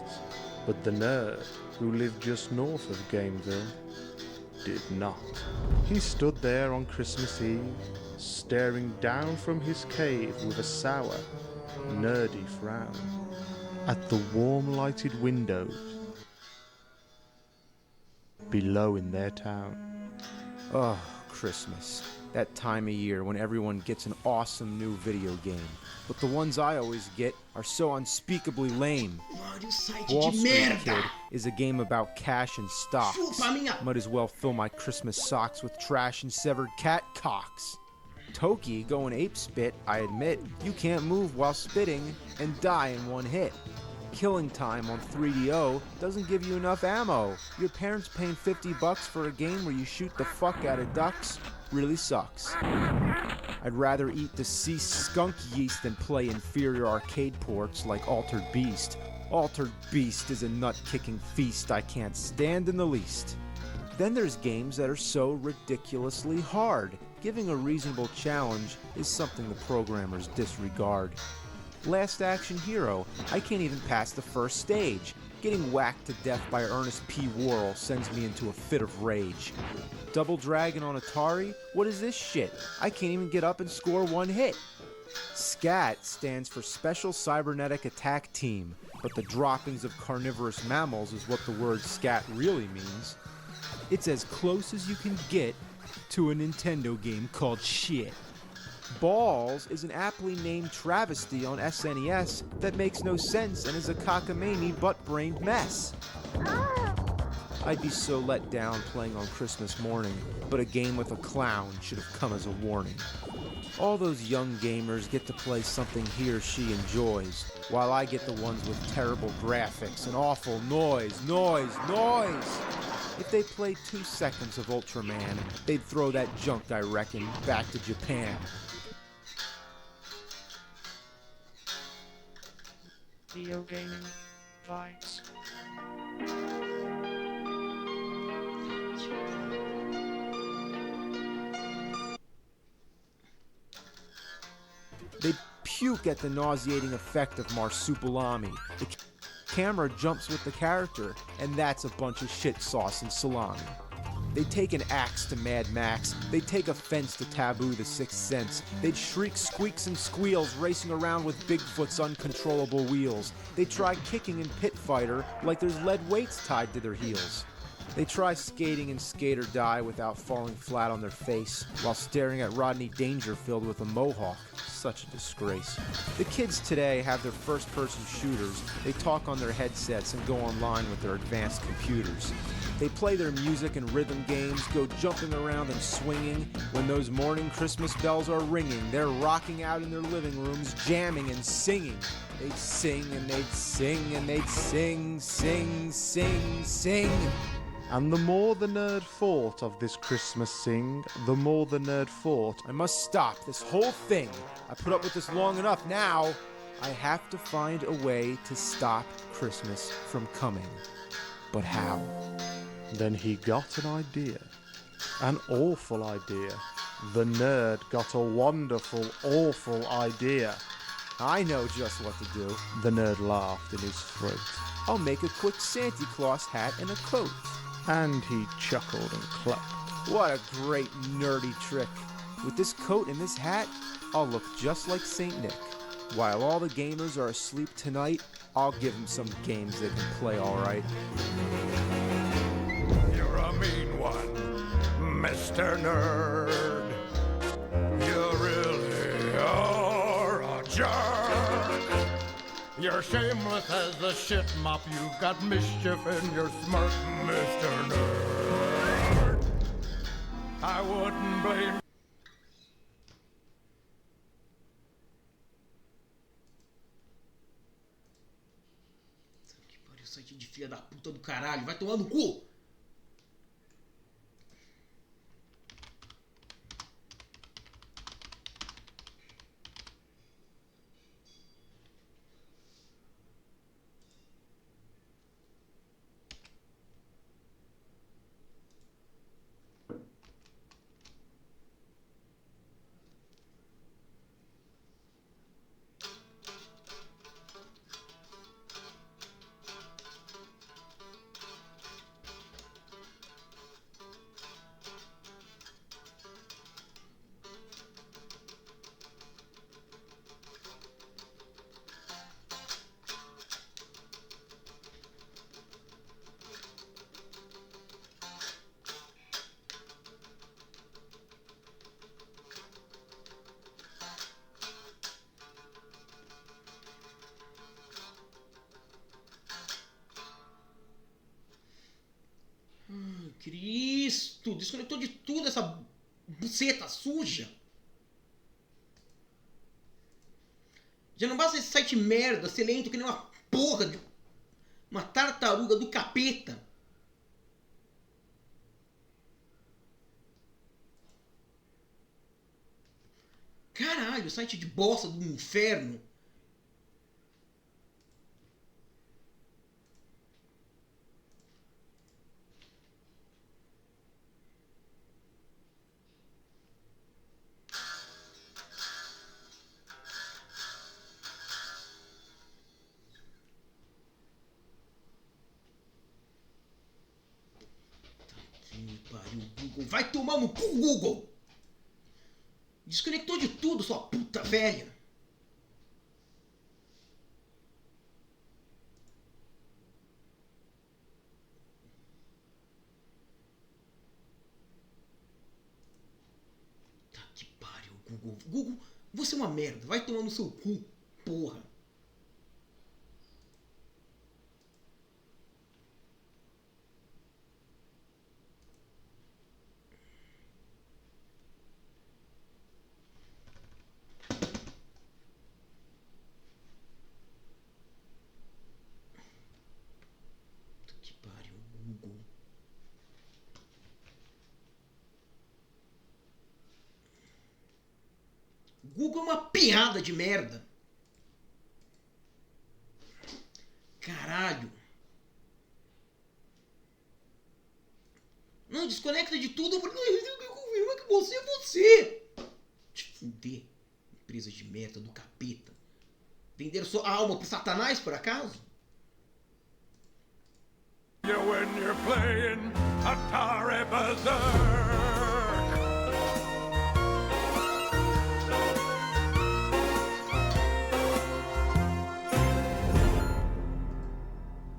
but the nerd who lived just north of Gameville did not. He stood there on Christmas Eve, staring down from his cave with a sour, nerdy frown at the warm lighted windows below in their town. Oh, Christmas. That time of year when everyone gets an awesome new video game. But the ones I always get are so unspeakably lame. Wall Street Kid is a game about cash and stocks. Might as well fill my Christmas socks with trash and severed cat cocks. Toki going ape spit, I admit. You can't move while spitting and die in one hit. Killing Time on 3DO doesn't give you enough ammo. Your parents paying $50 for a game where you shoot the fuck out of ducks really sucks. I'd rather eat deceased skunk yeast than play inferior arcade ports like Altered Beast. Altered Beast is a nut-kicking feast I can't stand in the least. Then there's games that are so ridiculously hard. Giving a reasonable challenge is something the programmers disregard. Last Action Hero, I can't even pass the first stage. Getting whacked to death by Ernest P. Worrell sends me into a fit of rage. Double Dragon on Atari? What is this shit? I can't even get up and score one hit. SCAT stands for Special Cybernetic Attack Team, but the droppings of carnivorous mammals is what the word scat really means. It's as close as you can get to a Nintendo game called shit. Balls is an aptly named travesty on SNES that makes no sense and is a cockamamie butt-brained mess. I'd be so let down playing on Christmas morning, but a game with a clown should have come as a warning. All those young gamers get to play something he or she enjoys, while I get the ones with terrible graphics and awful noise. If they played 2 seconds of Ultraman, they'd throw that junk, I reckon, back to Japan. Video gaming vibes. They puke at the nauseating effect of marsupilami. The camera jumps with the character, and that's a bunch of shit sauce and salami. They'd take an axe to Mad Max. They'd take offense to Taboo the Sixth Sense. They'd shriek squeaks and squeals, racing around with Bigfoot's uncontrollable wheels. They'd try kicking in Pit Fighter like there's lead weights tied to their heels. They try skating in Skate or Die without falling flat on their face, while staring at Rodney Dangerfield with a mohawk. Such a disgrace. The kids today have their first-person shooters. They talk on their headsets and go online with their advanced computers. They play their music and rhythm games, go jumping around and swinging. When those morning Christmas bells are ringing, they're rocking out in their living rooms, jamming and singing. They'd sing and they'd sing and they'd sing. And the more the nerd thought of this Christmas sing, the more the nerd thought, I must stop this whole thing. I put up with this long enough now. I have to find a way to stop Christmas from coming. But how? Then he got an idea. An awful idea. The nerd got a wonderful, awful idea. I know just what to do. The nerd laughed in his throat. I'll make a quick Santa Claus hat and a coat. And he chuckled and clapped. What a great nerdy trick. With this coat and this hat, I'll look just like Saint Nick. While all the gamers are asleep tonight, I'll give them some games they can play alright. You're a mean one, Mr. Nerd. You really are a jerk. You're shameless as the shit mop. You've got mischief in your smirk, Mr. Nerd. I wouldn't blame. Site de filha da puta do caralho, vai tomar no cu! Cristo, desconectou de tudo essa buceta suja. Já não basta esse site merda, ser lento que nem uma porra de uma tartaruga do capeta. Caralho, site de bosta do inferno. Google. Vai tomar no cu, Google! Desconectou de tudo, sua puta velha! Tá que pariu, Google. Google, você é uma merda. Vai tomar no seu cu, porra. Google é uma piada de merda. Caralho. Não, desconecta de tudo. Eu confirmo que você é você. Te fuder. Empresa de merda do capeta. Venderam sua alma pro Satanás, por acaso? When you're playing Atari Berserk.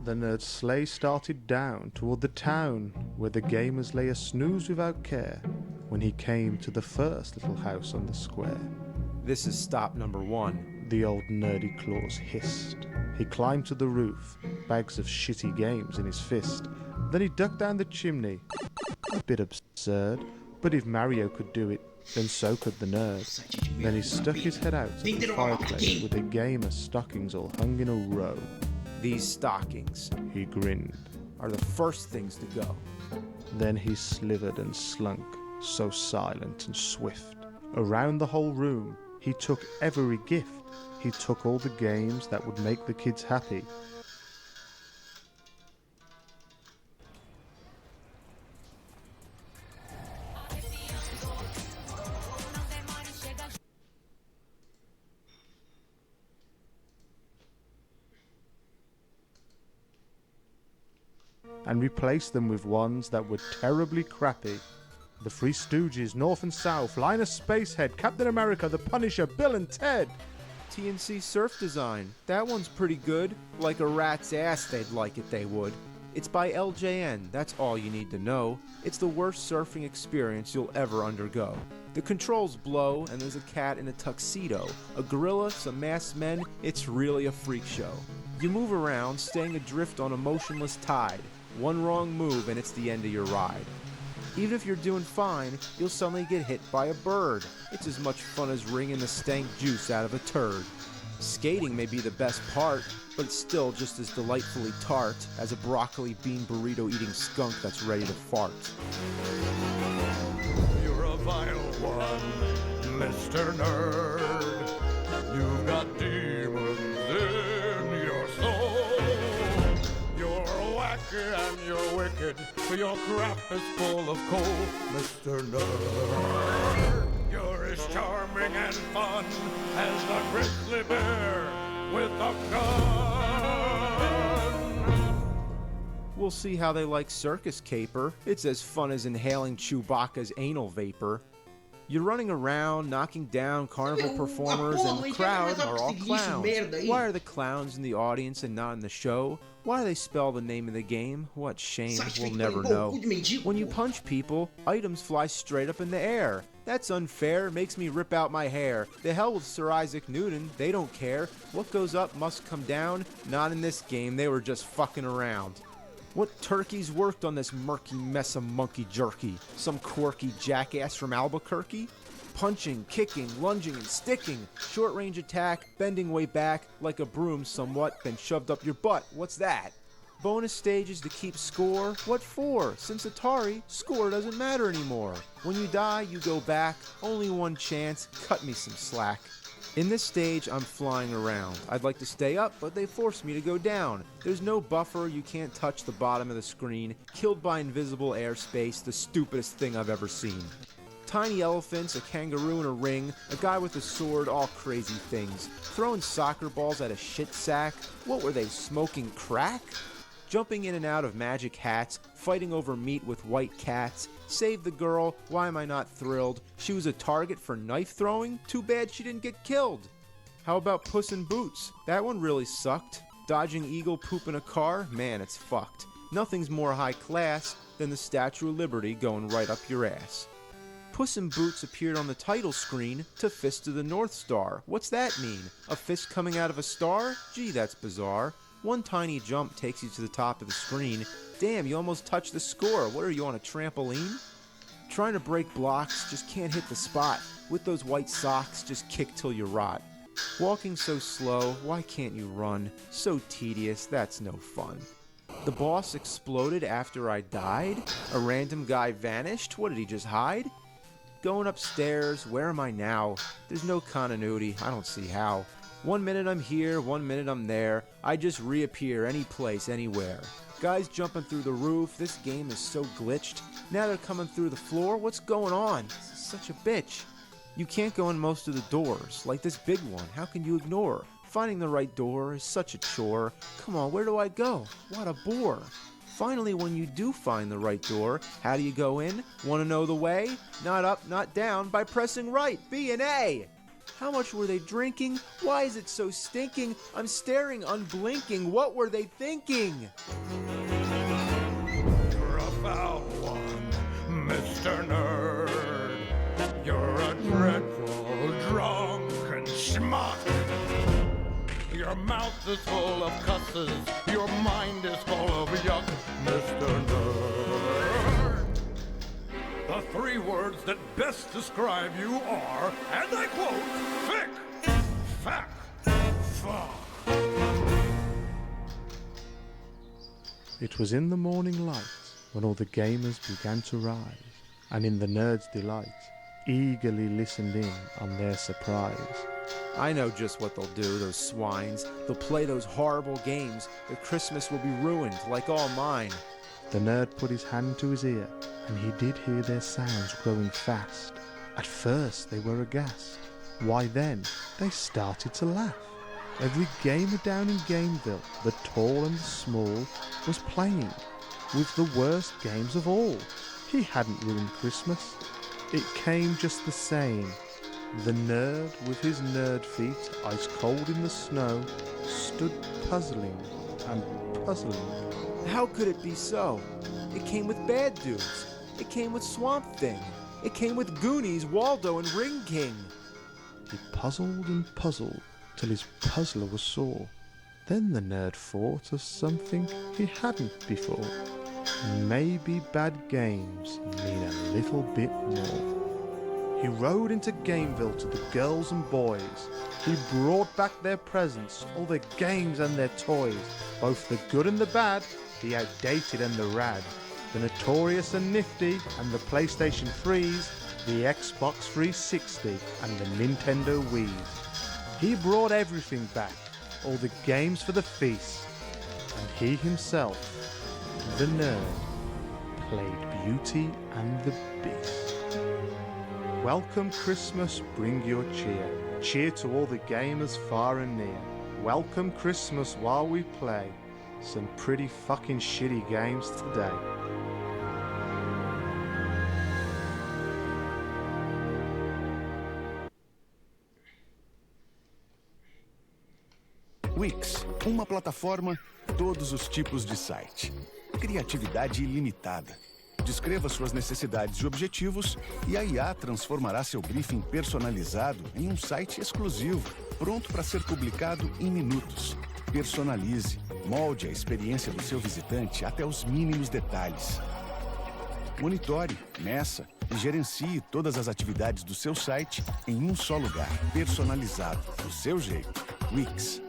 The nerd's sleigh started down toward the town where the gamers lay a snooze without care when he came to the first little house on the square. This is stop number 1. The old nerdy claws hissed. He climbed to the roof, bags of shitty games in his fist. Then he ducked down the chimney. A bit absurd, but if Mario could do it, then so could the nerd. Then he stuck his head out at the fireplace with the gamer stockings all hung in a row. These stockings, he grinned, are the first things to go. Then he slithered and slunk, so silent and swift. Around the whole room, he took every gift. He took all the games that would make the kids happy. And replaced them with ones that were terribly crappy. The Three Stooges, North and South, Linus Spacehead, Captain America, The Punisher, Bill and Ted. TNC Surf Design. That one's pretty good. Like a rat's ass they'd like it, they would. It's by LJN, that's all you need to know. It's the worst surfing experience you'll ever undergo. The controls blow, and there's a cat in a tuxedo, a gorilla, some masked men. It's really a freak show. You move around, staying adrift on a motionless tide. One wrong move and it's the end of your ride. Even if you're doing fine, you'll suddenly get hit by a bird. It's as much fun as wringing the stank juice out of a turd. Skating may be the best part, but it's still just as delightfully tart as a broccoli bean burrito eating skunk that's ready to fart. You're a vile one, Mr. Nerd. You've got demons in your soul. You're wacky and you're wicked. Your crap is full of coal, Mr. Nerd. You're as charming and fun as the grizzly bear with a gun. We'll see how they like circus caper. It's as fun as inhaling Chewbacca's anal vapor. You're running around, knocking down carnival performers, and the crowd are all clowns. Why are the clowns in the audience and not in the show? Why do they spell the name of the game? What shame, we'll never know. When you punch people, items fly straight up in the air. That's unfair, makes me rip out my hair. The hell with Sir Isaac Newton, they don't care. What goes up must come down. Not in this game, they were just fucking around. What turkeys worked on this murky mess of monkey jerky? Some quirky jackass from Albuquerque? Punching, kicking, lunging, and sticking. Short-range attack, bending way back, like a broom somewhat, then shoved up your butt. What's that? Bonus stages to keep score? What for? Since Atari, score doesn't matter anymore. When you die, you go back. Only one chance. Cut me some slack. In this stage, I'm flying around. I'd like to stay up, but they force me to go down. There's no buffer, you can't touch the bottom of the screen. Killed by invisible airspace, the stupidest thing I've ever seen. Tiny elephants, a kangaroo in a ring, a guy with a sword, all crazy things. Throwing soccer balls at a shit sack. What were they, smoking crack? Jumping in and out of magic hats, fighting over meat with white cats. Save the girl, why am I not thrilled? She was a target for knife throwing? Too bad she didn't get killed. How about Puss in Boots? That one really sucked. Dodging eagle poop in a car? Man, it's fucked. Nothing's more high class than the Statue of Liberty going right up your ass. Puss in Boots appeared on the title screen to Fist of the North Star. What's that mean? A fist coming out of a star? Gee, that's bizarre. One tiny jump takes you to the top of the screen. Damn, you almost touched the score. What are you, on a trampoline? Trying to break blocks, just can't hit the spot. With those white socks, just kick till you rot. Walking so slow, why can't you run? So tedious, that's no fun. The boss exploded after I died? A random guy vanished? What, did he just hide? Going upstairs, where am I now? There's no continuity, I don't see how. 1 minute I'm here, 1 minute I'm there. I just reappear any place, anywhere. Guys jumping through the roof, this game is so glitched. Now they're coming through the floor, what's going on? This is such a bitch. You can't go in most of the doors, like this big one, how can you ignore? Finding the right door is such a chore. Come on, where do I go? What a bore. Finally, when you do find the right door, how do you go in? Want to know the way? Not up, not down, by pressing right, B and A. How much were they drinking? Why is it so stinking? I'm staring unblinking. What were they thinking? You're a foul one, Mr. Nerd. You're a dreadful, drunken schmuck. Your mouth is full of cusses. Your mind is full of yuck, Mr. Nerd. The 3 words that best describe you are, and I quote, fick, fack, fuck. It was in the morning light when all the gamers began to rise, and in the nerds' delight, eagerly listened in on their surprise. I know just what they'll do, those swines. They'll play those horrible games. Their Christmas will be ruined, like all mine. The nerd put his hand to his ear, and he did hear their sounds growing fast. At first they were aghast. Why then, they started to laugh. Every gamer down in Gameville, the tall and the small, was playing with the worst games of all. He hadn't ruined Christmas. It came just the same. The nerd, with his nerd feet ice cold in the snow, stood puzzling and puzzling. How could it be so? It came with Bad Dudes. It came with Swamp Thing. It came with Goonies, Waldo, and Ring King. He puzzled and puzzled till his puzzler was sore. Then the nerd thought of something he hadn't before. Maybe bad games mean a little bit more. He rode into Gameville to the girls and boys. He brought back their presents, all their games and their toys. Both the good and the bad, the outdated and the rad. The notorious and nifty, and the PlayStation 3s, the Xbox 360 and the Nintendo Wii's. He brought everything back, all the games for the feast. And he himself, the nerd, played Beauty and the Beast. Welcome Christmas, bring your cheer. Cheer to all the gamers far and near. Welcome Christmas while we play some pretty fucking shitty games today. Wix, uma plataforma, todos os tipos de site. Criatividade ilimitada. Descreva suas necessidades e objetivos e a IA transformará seu briefing personalizado em um site exclusivo, pronto para ser publicado em minutos. Personalize, molde a experiência do seu visitante até os mínimos detalhes. Monitore, meça e gerencie todas as atividades do seu site em um só lugar, personalizado, do seu jeito. Wix.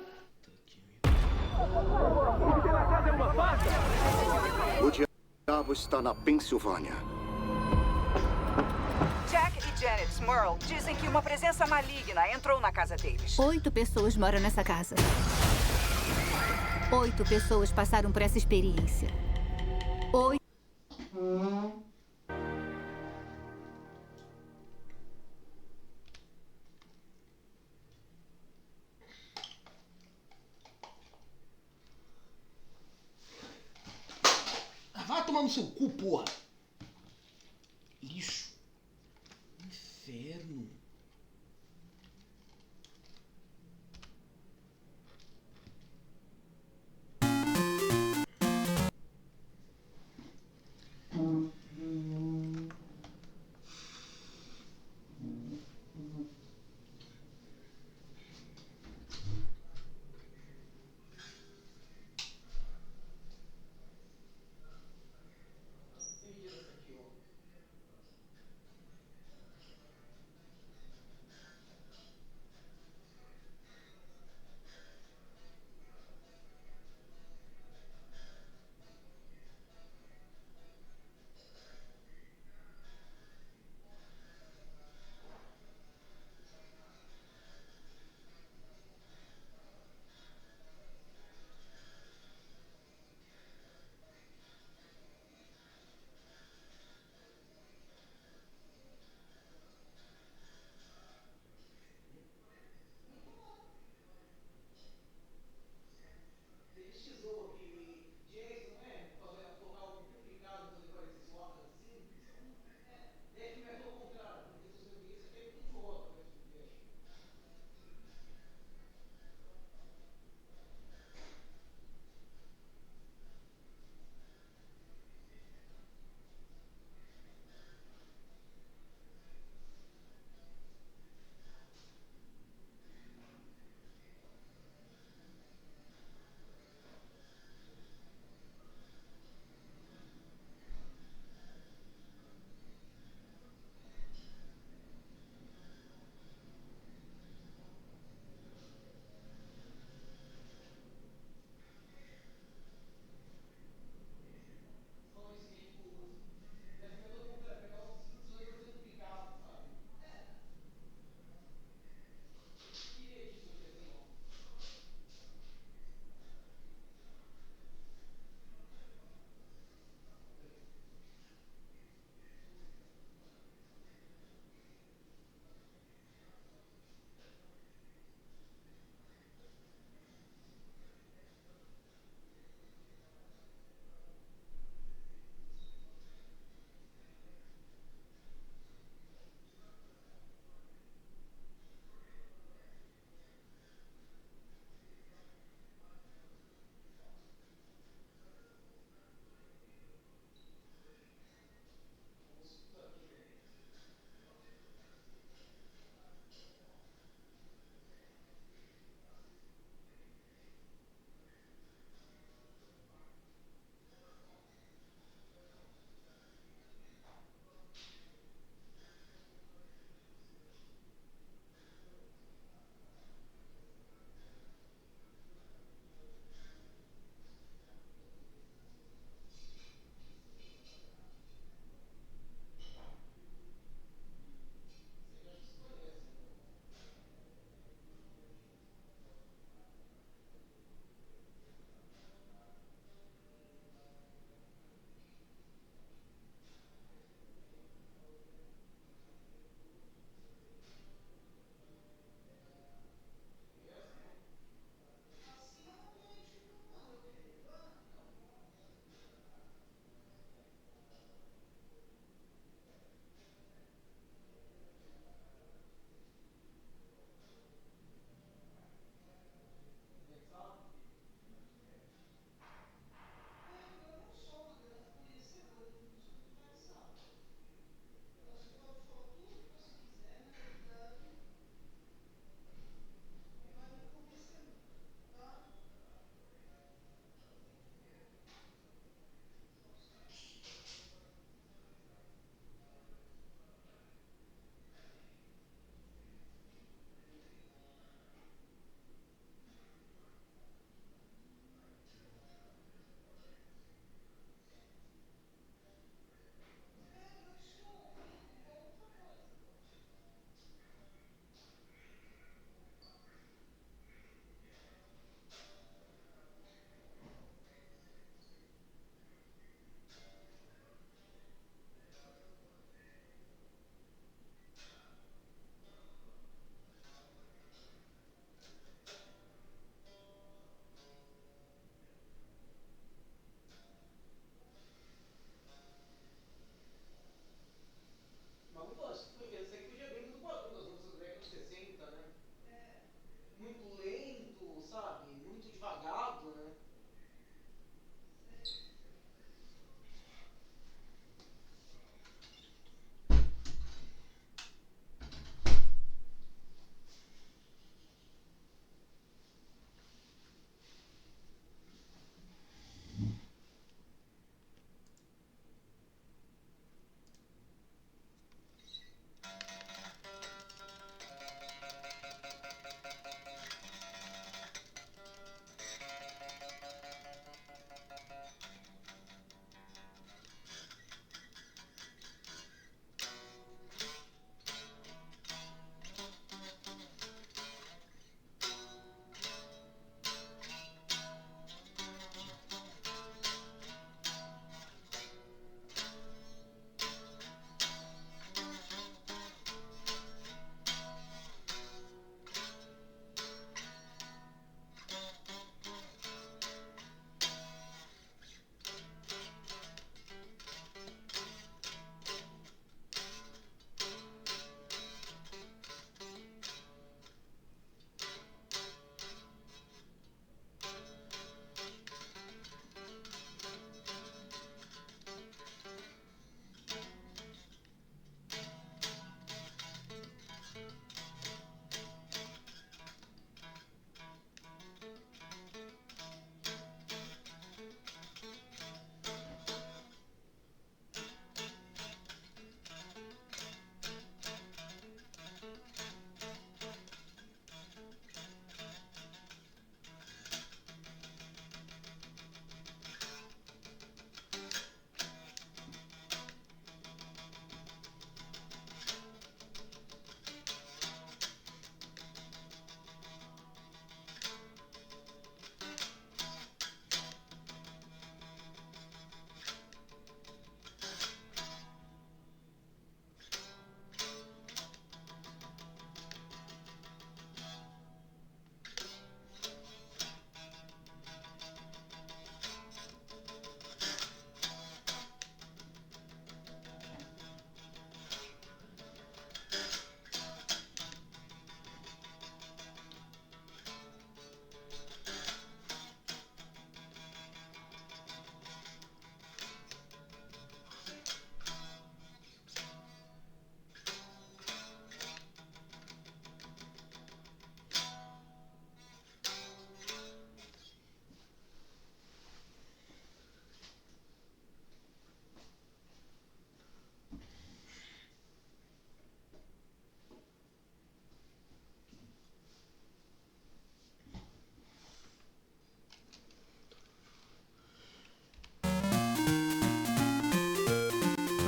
O diabo está na Pensilvânia. Jack e Janet Smurl dizem que uma presença maligna entrou na casa deles. 8 pessoas moram nessa casa. 8 pessoas passaram por essa experiência. 8. Vai tomar no seu cu, porra. Lixo. Inferno.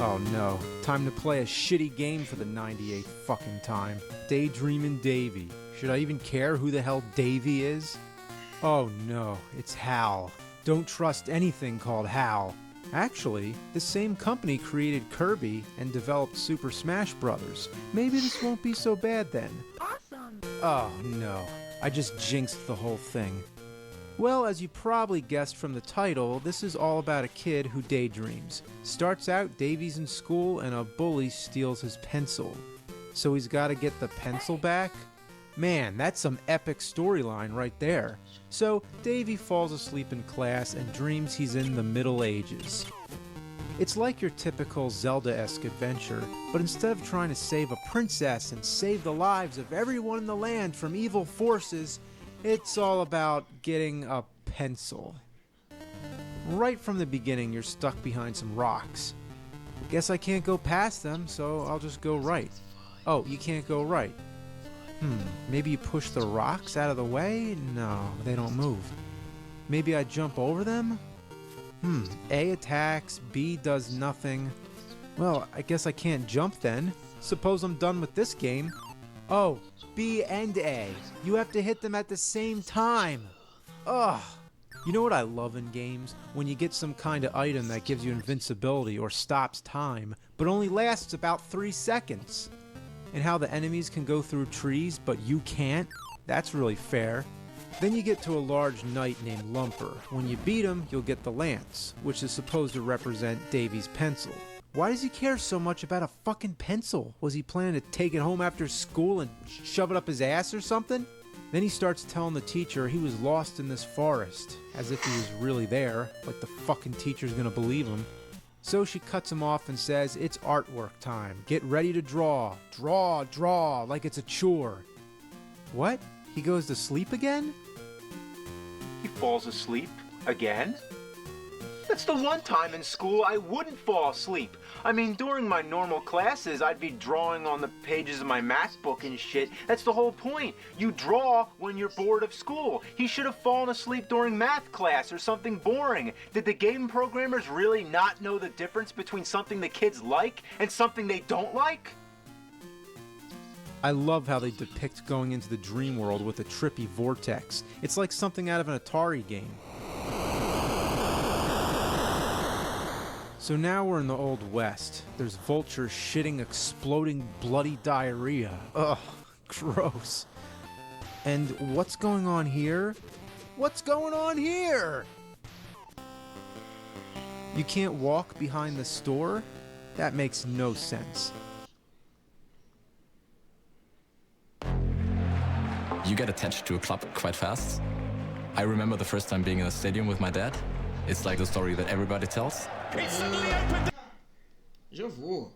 Oh no, time to play a shitty game for the 98th fucking time. Daydreamin' Davy. Should I even care who the hell Davy is? Oh no, it's Hal. Don't trust anything called Hal. Actually, the same company created Kirby and developed Super Smash Bros. Maybe this won't be so bad then. Awesome! Oh no, I just jinxed the whole thing. Well, as you probably guessed from the title, this is all about a kid who daydreams. Starts out, Davy's in school and a bully steals his pencil. So he's gotta get the pencil back? Man, that's some epic storyline right there. So, Davy falls asleep in class and dreams he's in the Middle Ages. It's like your typical Zelda-esque adventure, but instead of trying to save a princess and save the lives of everyone in the land from evil forces, it's all about getting a pencil. Right from the beginning, you're stuck behind some rocks. Guess I can't go past them, so I'll just go right. Oh, you can't go right. Maybe you push the rocks out of the way? No, they don't move. Maybe I jump over them? A attacks, B does nothing. Well, I guess I can't jump then. Suppose I'm done with this game. Oh, B and A. You have to hit them at the same time. Ugh. You know what I love in games? When you get some kind of item that gives you invincibility or stops time, but only lasts about 3 seconds. And how the enemies can go through trees, but you can't? That's really fair. Then you get to a large knight named Lumper. When you beat him, you'll get the lance, which is supposed to represent Davy's pencil. Why does he care so much about a fucking pencil? Was he planning to take it home after school and shove it up his ass or something? Then he starts telling the teacher he was lost in this forest, as if he was really there, like the fucking teacher's gonna believe him. So she cuts him off and says, it's artwork time. Get ready to draw. Draw, like it's a chore. What? He goes to sleep again? He falls asleep again? That's the one time in school I wouldn't fall asleep. I mean, during my normal classes, I'd be drawing on the pages of my math book and shit. That's the whole point. You draw when you're bored of school. He should have fallen asleep during math class or something boring. Did the game programmers really not know the difference between something the kids like and something they don't like? I love how they depict going into the dream world with a trippy vortex. It's like something out of an Atari game. So now we're in the Old West. There's vultures shitting exploding bloody diarrhea. Ugh, gross. And what's going on here? What's going on here? You can't walk behind the store? That makes no sense. You get attached to a club quite fast. I remember the first time being in a stadium with my dad. It's like the story that everybody tells. Já vou.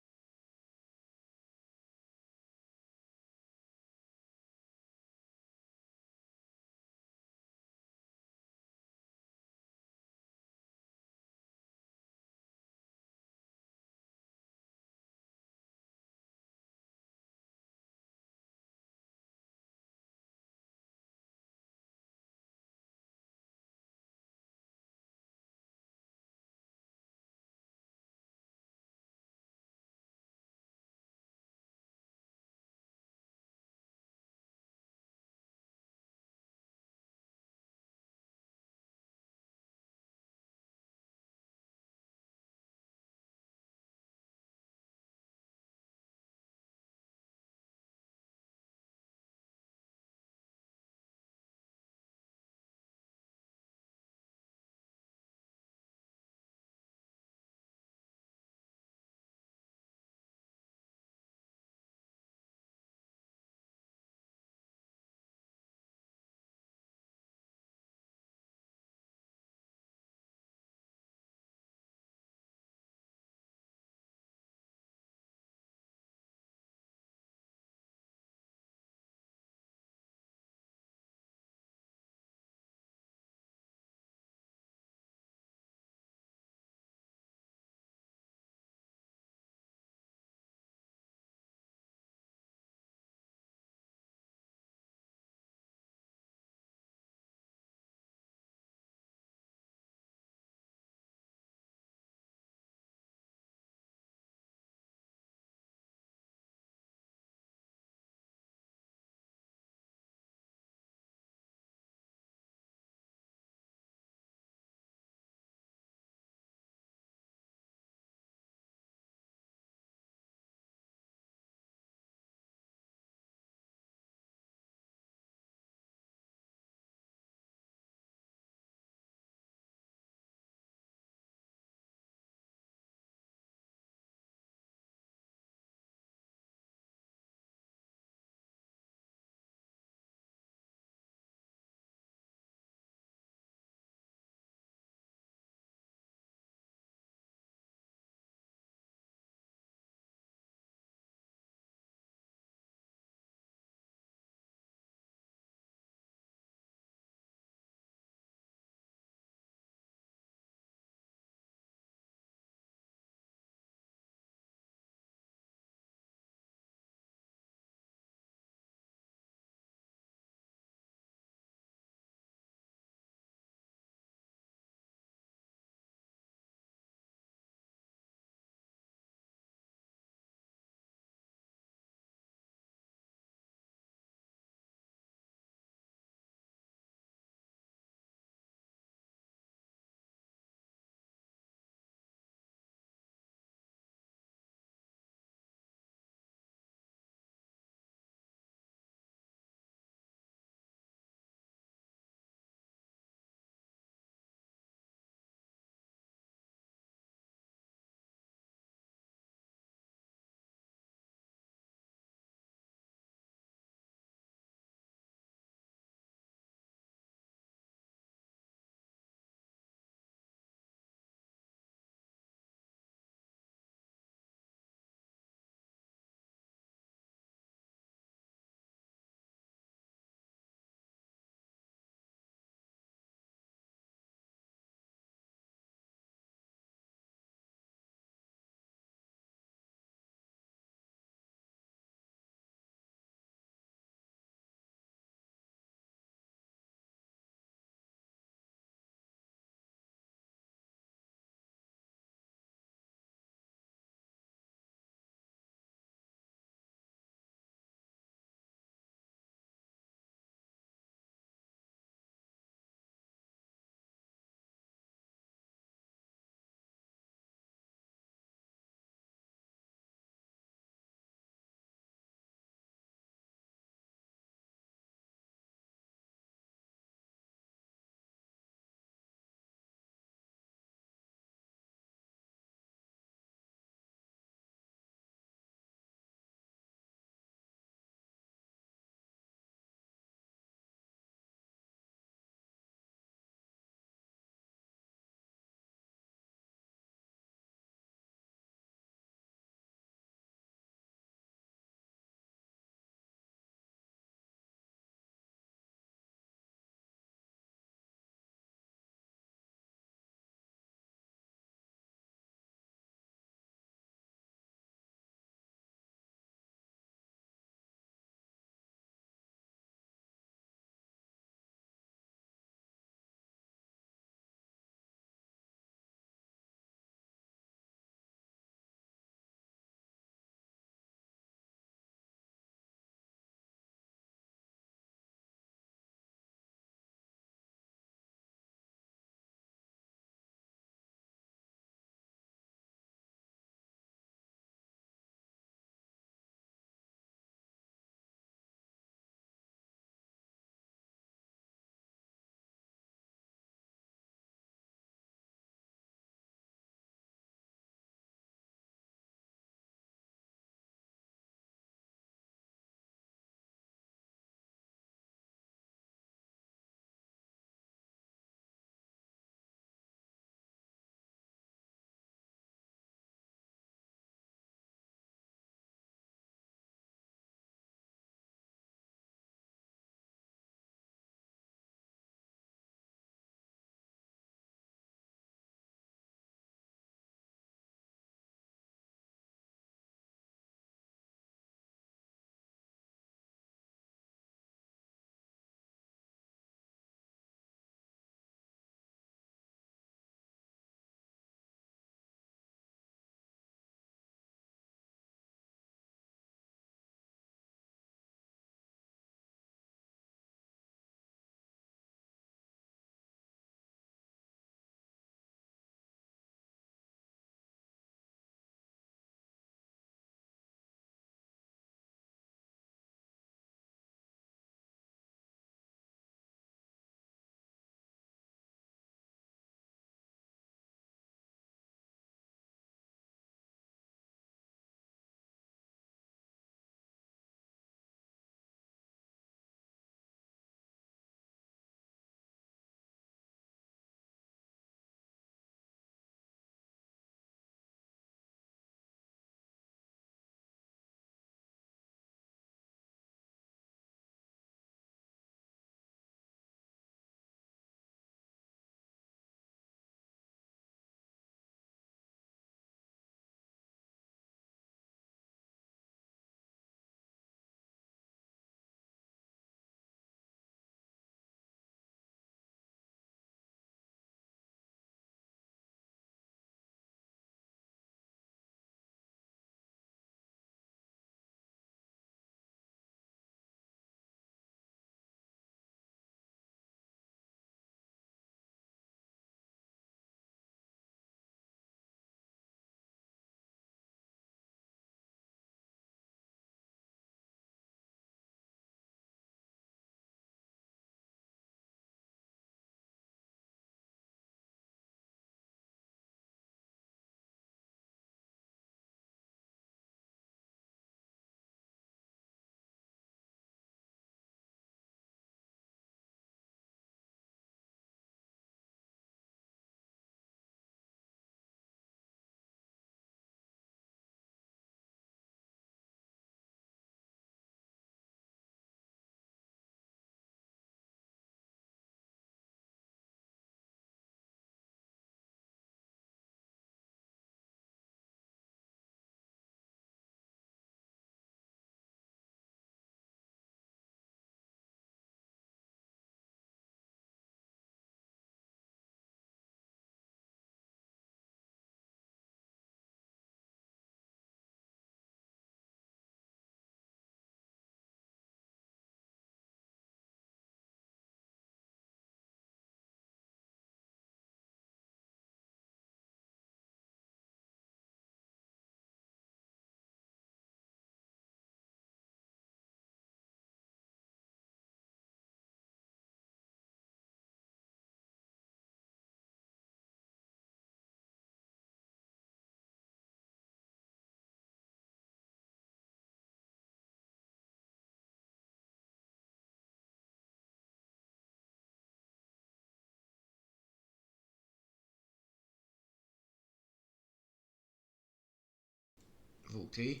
Voltei.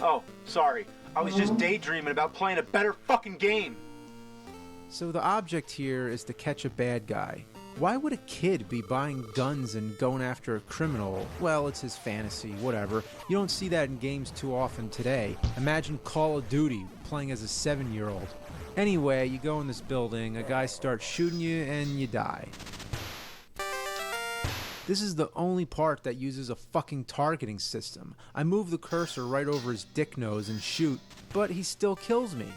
Oh, sorry. I was just daydreaming about playing a better fucking game. So the object here is to catch a bad guy. Why would a kid be buying guns and going after a criminal? Well, it's his fantasy, whatever. You don't see that in games too often today. Imagine Call of Duty playing as a 7-year-old. Anyway, you go in this building, a guy starts shooting you, and you die. This is the only part that uses a fucking targeting system. I move the cursor right over his dick nose and shoot, but he still kills me.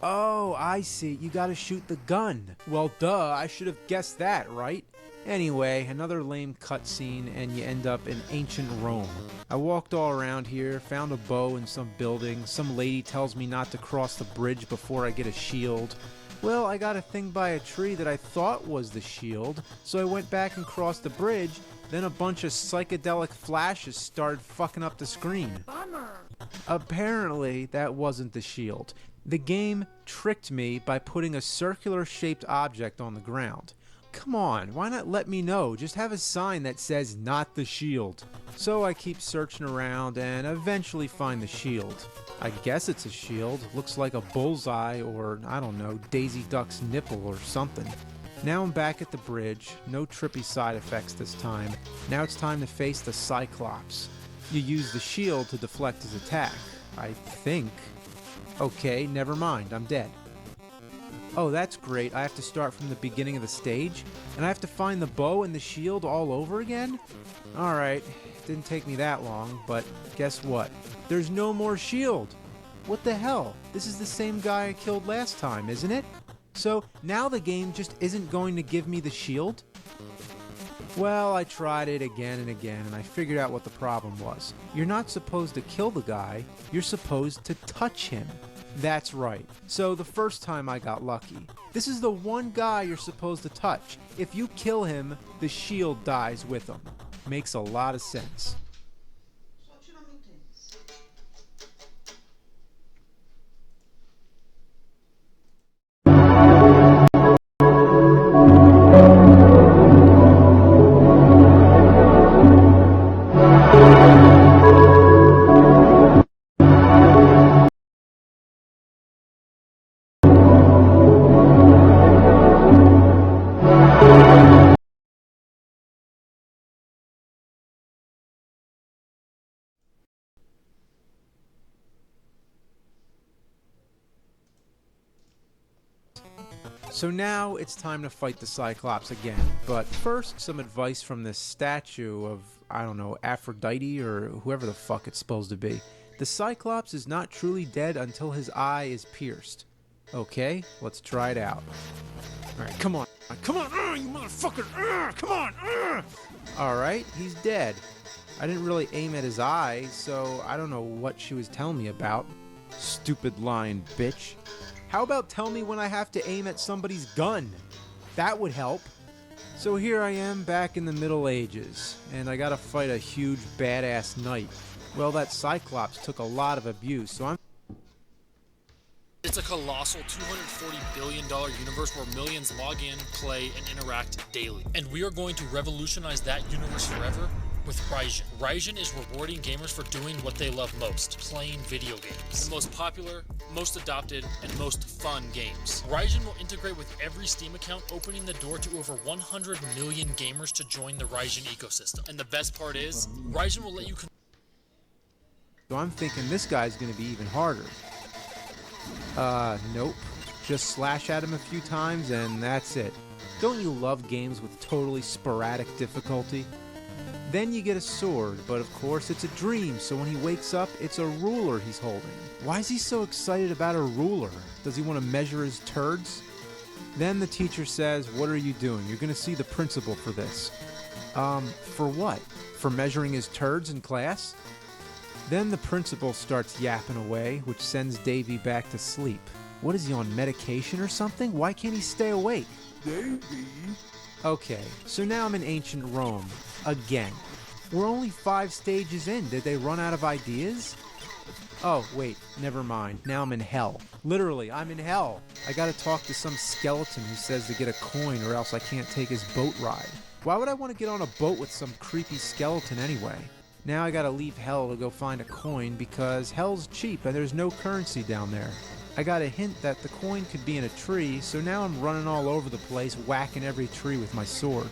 Oh, I see. You gotta shoot the gun. Well, duh, I should have guessed that, right? Anyway, another lame cutscene, and you end up in ancient Rome. I walked all around here, found a bow in some building. Some lady tells me not to cross the bridge before I get a shield. Well, I got a thing by a tree that I thought was the shield, so I went back and crossed the bridge. Then a bunch of psychedelic flashes started fucking up the screen. Bummer. Apparently, that wasn't the shield. The game tricked me by putting a circular-shaped object on the ground. Come on, why not let me know? Just have a sign that says, not the shield. So I keep searching around and eventually find the shield. I guess it's a shield. Looks like a bullseye or, I don't know, Daisy Duck's nipple or something. Now I'm back at the bridge. No trippy side effects this time. Now it's time to face the Cyclops. You use the shield to deflect his attack. I think. Okay, never mind. I'm dead. Oh, that's great. I have to start from the beginning of the stage? And I have to find the bow and the shield all over again? Alright, didn't take me that long, but guess what? There's no more shield! What the hell? This is the same guy I killed last time, isn't it? So, now the game just isn't going to give me the shield? Well, I tried it again and again, and I figured out what the problem was. You're not supposed to kill the guy, you're supposed to touch him. That's right. So the first time I got lucky. This is the one guy you're supposed to touch. If you kill him, the shield dies with him. Makes a lot of sense. So now it's time to fight the Cyclops again, but first some advice from this statue of, I don't know, Aphrodite or whoever the fuck it's supposed to be. The Cyclops is not truly dead until his eye is pierced. Okay, let's try it out. Alright, come on. Come on, you motherfucker! Come on! Alright, he's dead. I didn't really aim at his eye, so I don't know what she was telling me about. Stupid lying bitch. How about tell me when I have to aim at somebody's gun? That would help. So here I am back in the Middle Ages, and I gotta fight a huge badass knight. Well, that Cyclops took a lot of abuse, so I'm... It's a colossal $240 billion universe where millions log in, play, and interact daily. And we are going to revolutionize that universe forever with Raijin. Raijin is rewarding gamers for doing what they love most, playing video games. The most popular, most adopted, and most fun games. Raijin will integrate with every Steam account, opening the door to over 100 million gamers to join the Raijin ecosystem. And the best part is, Raijin will let you... So I'm thinking this guy's gonna be even harder. Nope. Just slash at him a few times and that's it. Don't you love games with totally sporadic difficulty? Then you get a sword, but of course it's a dream, so when he wakes up, it's a ruler he's holding. Why is he so excited about a ruler? Does he want to measure his turds? Then the teacher says, what are you doing? You're gonna see the principal for this. For what? For measuring his turds in class? Then the principal starts yapping away, which sends Davy back to sleep. What is he, on medication or something? Why can't he stay awake? Davy? Okay, so now I'm in ancient Rome. Again. We're only 5 stages in. Did they run out of ideas? Oh, wait, never mind. Now I'm in hell. Literally, I'm in hell. I gotta talk to some skeleton who says to get a coin or else I can't take his boat ride. Why would I want to get on a boat with some creepy skeleton anyway? Now I gotta leave hell to go find a coin because hell's cheap and there's no currency down there. I got a hint that the coin could be in a tree, so now I'm running all over the place whacking every tree with my sword.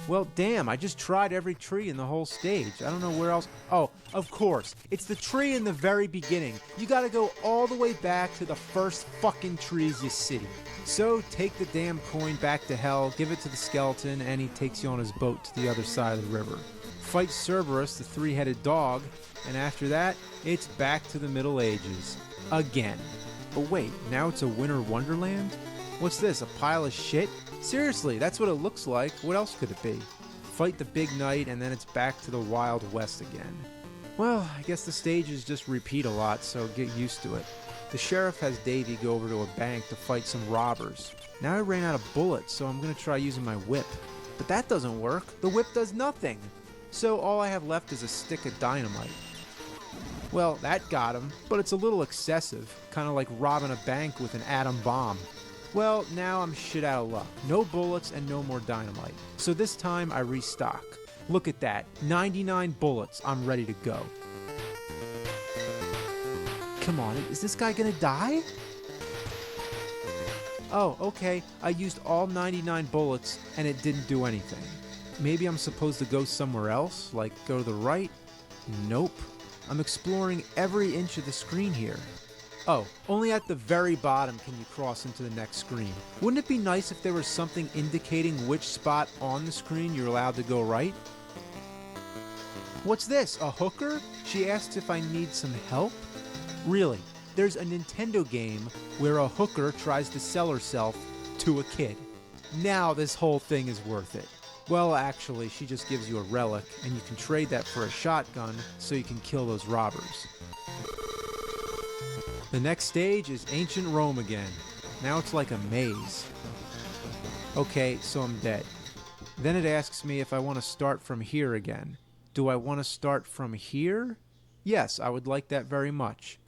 Well, damn, I just tried every tree in the whole stage. I don't know where else. Oh, of course. It's the tree in the very beginning. You gotta go all the way back to the first fucking trees you see. So take the damn coin back to hell, give it to the skeleton, and he takes you on his boat to the other side of the river. Fight Cerberus, the three-headed dog, and after that, it's back to the Middle Ages. Again. But wait, now it's a winter wonderland? What's this, a pile of shit? Seriously, that's what it looks like. What else could it be? Fight the big knight, and then it's back to the Wild West again. Well, I guess the stages just repeat a lot, so get used to it. The sheriff has Davy go over to a bank to fight some robbers. Now I ran out of bullets, so I'm gonna try using my whip. But that doesn't work. The whip does nothing. So all I have left is a stick of dynamite. Well, that got him, but it's a little excessive. Kinda like robbing a bank with an atom bomb. Well, now I'm shit out of luck. No bullets and no more dynamite. So this time I restock. Look at that. 99 bullets. I'm ready to go. Come on, is this guy gonna die? Oh, okay. I used all 99 bullets and it didn't do anything. Maybe I'm supposed to go somewhere else? Like go to the right? Nope. I'm exploring every inch of the screen here. Oh, only at the very bottom can you cross into the next screen. Wouldn't it be nice if there was something indicating which spot on the screen you're allowed to go right? What's this, a hooker? She asks if I need some help? Really, there's a Nintendo game where a hooker tries to sell herself to a kid. Now this whole thing is worth it. Well, actually, she just gives you a relic, and you can trade that for a shotgun so you can kill those robbers. The next stage is ancient Rome again. Now it's like a maze. Okay, so I'm dead. Then it asks me if I want to start from here again. Do I want to start from here? Yes, I would like that very much.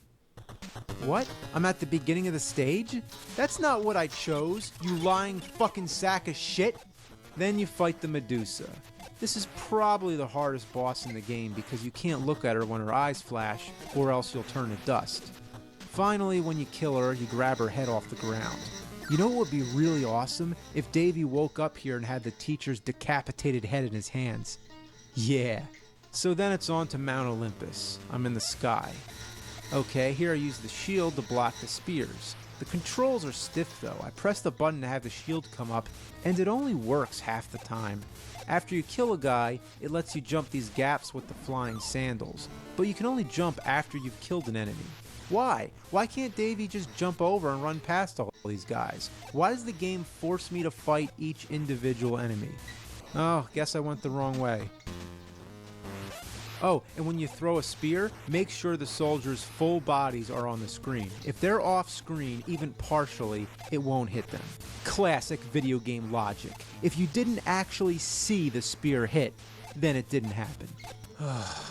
What? I'm at the beginning of the stage? That's not what I chose, you lying fucking sack of shit. Then you fight the Medusa. This is probably the hardest boss in the game because you can't look at her when her eyes flash, or else you'll turn to dust. Finally, when you kill her, you grab her head off the ground. You know what would be really awesome? If Davy woke up here and had the teacher's decapitated head in his hands. Yeah. So then it's on to Mount Olympus. I'm in the sky. Okay, here I use the shield to block the spears. The controls are stiff though. I press the button to have the shield come up, and it only works half the time. After you kill a guy, it lets you jump these gaps with the flying sandals. But you can only jump after you've killed an enemy. Why? Why can't Davy just jump over and run past all these guys? Why does the game force me to fight each individual enemy? Oh, guess I went the wrong way. Oh, and when you throw a spear, make sure the soldiers' full bodies are on the screen. If they're off screen, even partially, it won't hit them. Classic video game logic. If you didn't actually see the spear hit, then it didn't happen.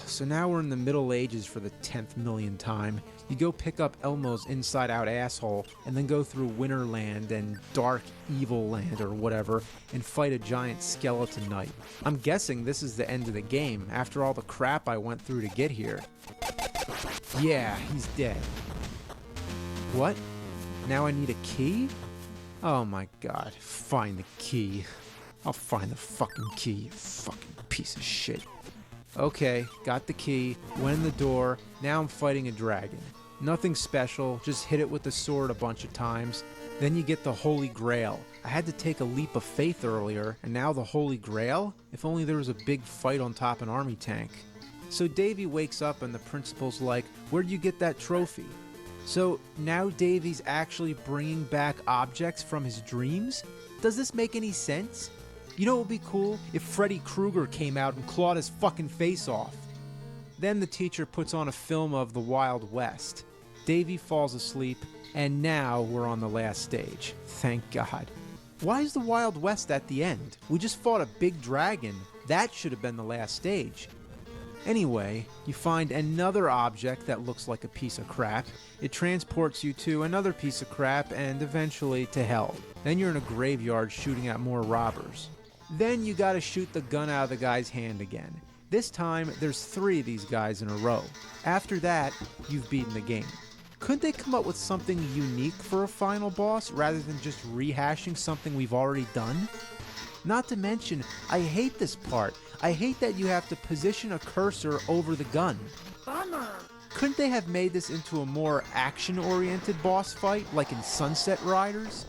So now we're in the Middle Ages for the 10th million time. You go pick up Elmo's inside-out asshole, and then go through Winterland and Dark Evil Land or whatever, and fight a giant skeleton knight. I'm guessing this is the end of the game, after all the crap I went through to get here. Yeah, he's dead. What? Now I need a key? Oh my god, find the key. I'll find the fucking key, you fucking piece of shit. Okay, got the key, went in the door, now I'm fighting a dragon. Nothing special, just hit it with the sword a bunch of times. Then you get the Holy Grail. I had to take a leap of faith earlier, and now the Holy Grail? If only there was a big fight on top of an army tank. So Davy wakes up and the principal's like, where'd you get that trophy? So now Davy's actually bringing back objects from his dreams? Does this make any sense? You know what would be cool? If Freddy Krueger came out and clawed his fucking face off. Then the teacher puts on a film of the Wild West. Davy falls asleep, and now we're on the last stage. Thank God. Why is the Wild West at the end? We just fought a big dragon. That should have been the last stage. Anyway, you find another object that looks like a piece of crap. It transports you to another piece of crap and eventually to hell. Then you're in a graveyard shooting at more robbers. Then you gotta shoot the gun out of the guy's hand again. This time, there's 3 of these guys in a row. After that, you've beaten the game. Couldn't they come up with something unique for a final boss rather than just rehashing something we've already done? Not to mention, I hate this part. I hate that you have to position a cursor over the gun. Bummer. Couldn't they have made this into a more action-oriented boss fight, like in Sunset Riders?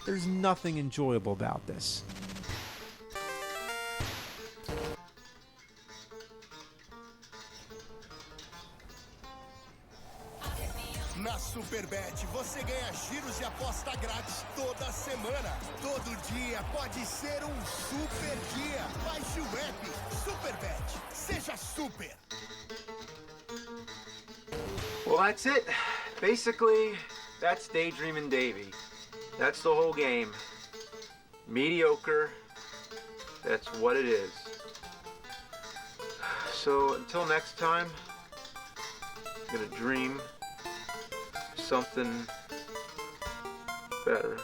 There's nothing enjoyable about this. Na Superbet, você ganha giros de aposta grátis toda semana. Todo dia pode ser um super dia. Baixe o app Superbet. Seja super. Well, that's it. Basically, that's Daydreamin' Davy. That's the whole game. Mediocre. That's what it is. So, until next time, I'm gonna dream something better.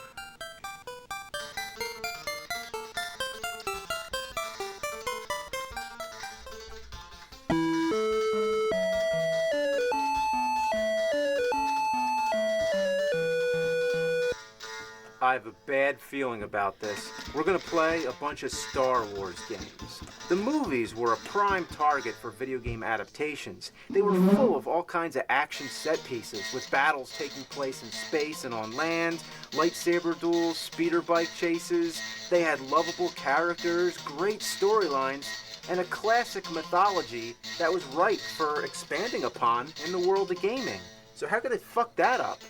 I have a bad feeling about this. We're gonna play a bunch of Star Wars games. The movies were a prime target for video game adaptations. They were full of all kinds of action set pieces, with battles taking place in space and on land, lightsaber duels, speeder bike chases. They had lovable characters, great storylines, and a classic mythology that was ripe for expanding upon in the world of gaming. So how could they fuck that up?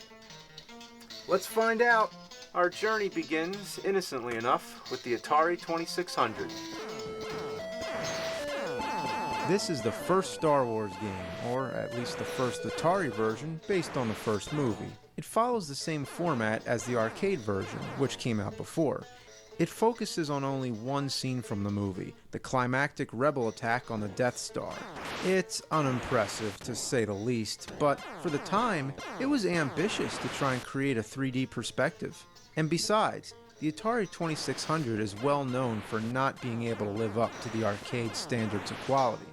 Let's find out. Our journey begins, innocently enough, with the Atari 2600. This is the first Star Wars game, or at least the first Atari version, based on the first movie. It follows the same format as the arcade version, which came out before. It focuses on only one scene from the movie, the climactic rebel attack on the Death Star. It's unimpressive, to say the least, but for the time, it was ambitious to try and create a 3D perspective. And besides, the Atari 2600 is well known for not being able to live up to the arcade standards of quality.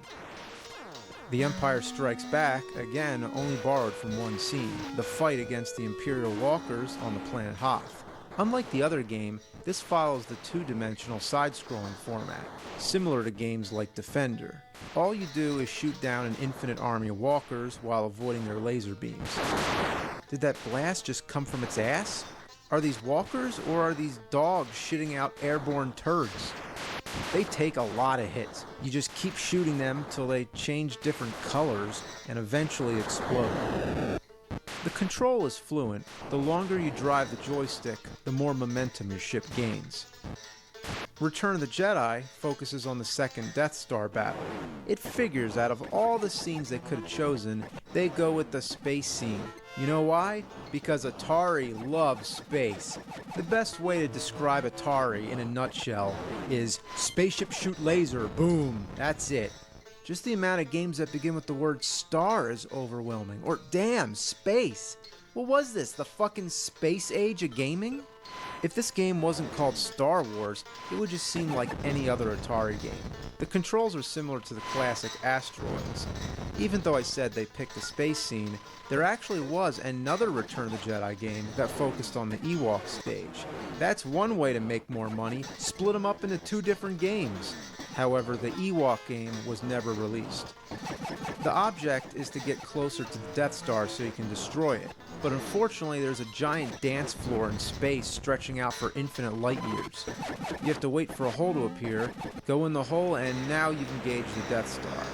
The Empire Strikes Back, again, only borrowed from one scene, the fight against the Imperial Walkers on the planet Hoth. Unlike the other game, this follows the two-dimensional side-scrolling format, similar to games like Defender. All you do is shoot down an infinite army of walkers while avoiding their laser beams. Did that blast just come from its ass? Are these walkers, or are these dogs shitting out airborne turds? They take a lot of hits. You just keep shooting them till they change different colors and eventually explode. The control is fluent. The longer you drive the joystick, the more momentum your ship gains. Return of the Jedi focuses on the second Death Star battle. It figures out of all the scenes they could have chosen, they go with the space scene. You know why? Because Atari loves space. The best way to describe Atari in a nutshell is spaceship shoot laser, boom, that's it. Just the amount of games that begin with the word star is overwhelming. Or damn, space. What was this, the fucking space age of gaming? If this game wasn't called Star Wars, it would just seem like any other Atari game. The controls are similar to the classic Asteroids. Even though I said they picked the space scene, there actually was another Return of the Jedi game that focused on the Ewok stage. That's one way to make more money, split them up into two different games. However, the Ewok game was never released. The object is to get closer to the Death Star so you can destroy it. But unfortunately, there's a giant dance floor in space stretching out for infinite light years. You have to wait for a hole to appear, go in the hole, and now you've engaged the Death Star.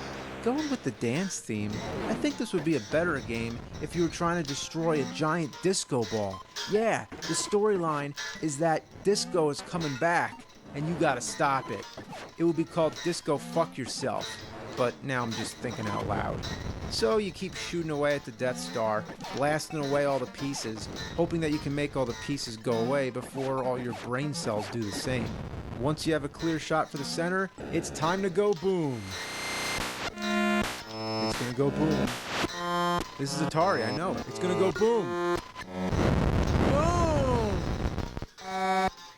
Going with the dance theme, I think this would be a better game if you were trying to destroy a giant disco ball. Yeah, the storyline is that disco is coming back, and you gotta stop it. It would be called Disco Fuck Yourself, but now I'm just thinking out loud. So you keep shooting away at the Death Star, blasting away all the pieces, hoping that you can make all the pieces go away before all your brain cells do the same. Once you have a clear shot for the center, it's time to go boom. gonna go boom. This is Atari, I know. It's gonna go boom. Boom!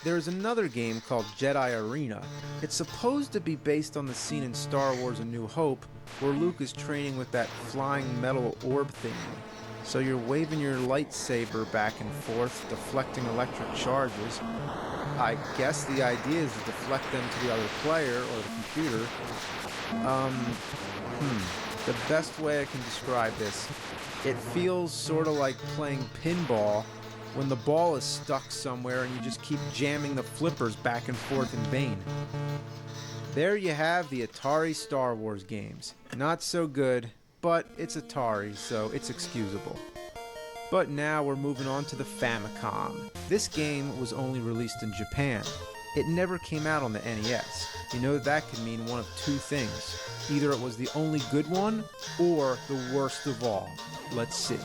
There's another game called Jedi Arena. It's supposed to be based on the scene in Star Wars A New Hope where Luke is training with that flying metal orb thingy. So you're waving your lightsaber back and forth, deflecting electric charges. I guess the idea is to deflect them to the other player or the computer. The best way I can describe this, it feels sort of like playing pinball when the ball is stuck somewhere and you just keep jamming the flippers back and forth in vain. There you have the Atari Star Wars games. Not so good, but it's Atari, so it's excusable. But now we're moving on to the Famicom. This game was only released in Japan. It never came out on the NES. You know that could mean one of two things. Either it was the only good one, or the worst of all. Let's see.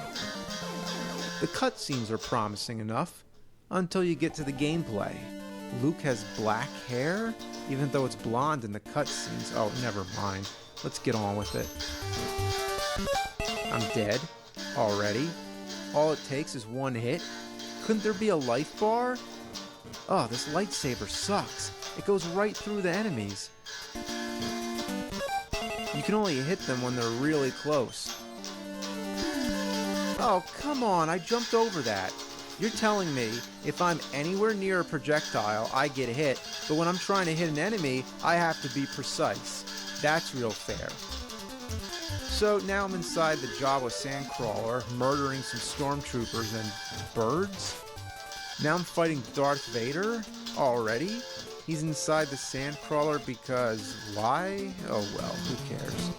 The cutscenes are promising enough, until you get to the gameplay. Luke has black hair, even though it's blonde in the cutscenes. Oh, never mind. Let's get on with it. I'm dead. Already. All it takes is one hit. Couldn't there be a life bar? Oh, this lightsaber sucks. It goes right through the enemies. You can only hit them when they're really close. Oh, come on, I jumped over that. You're telling me if I'm anywhere near a projectile, I get hit, but when I'm trying to hit an enemy, I have to be precise. That's real fair. So now I'm inside the Jawa sandcrawler, murdering some stormtroopers and birds. Now I'm fighting Darth Vader? Already? He's inside the sandcrawler because why? Oh well, who cares?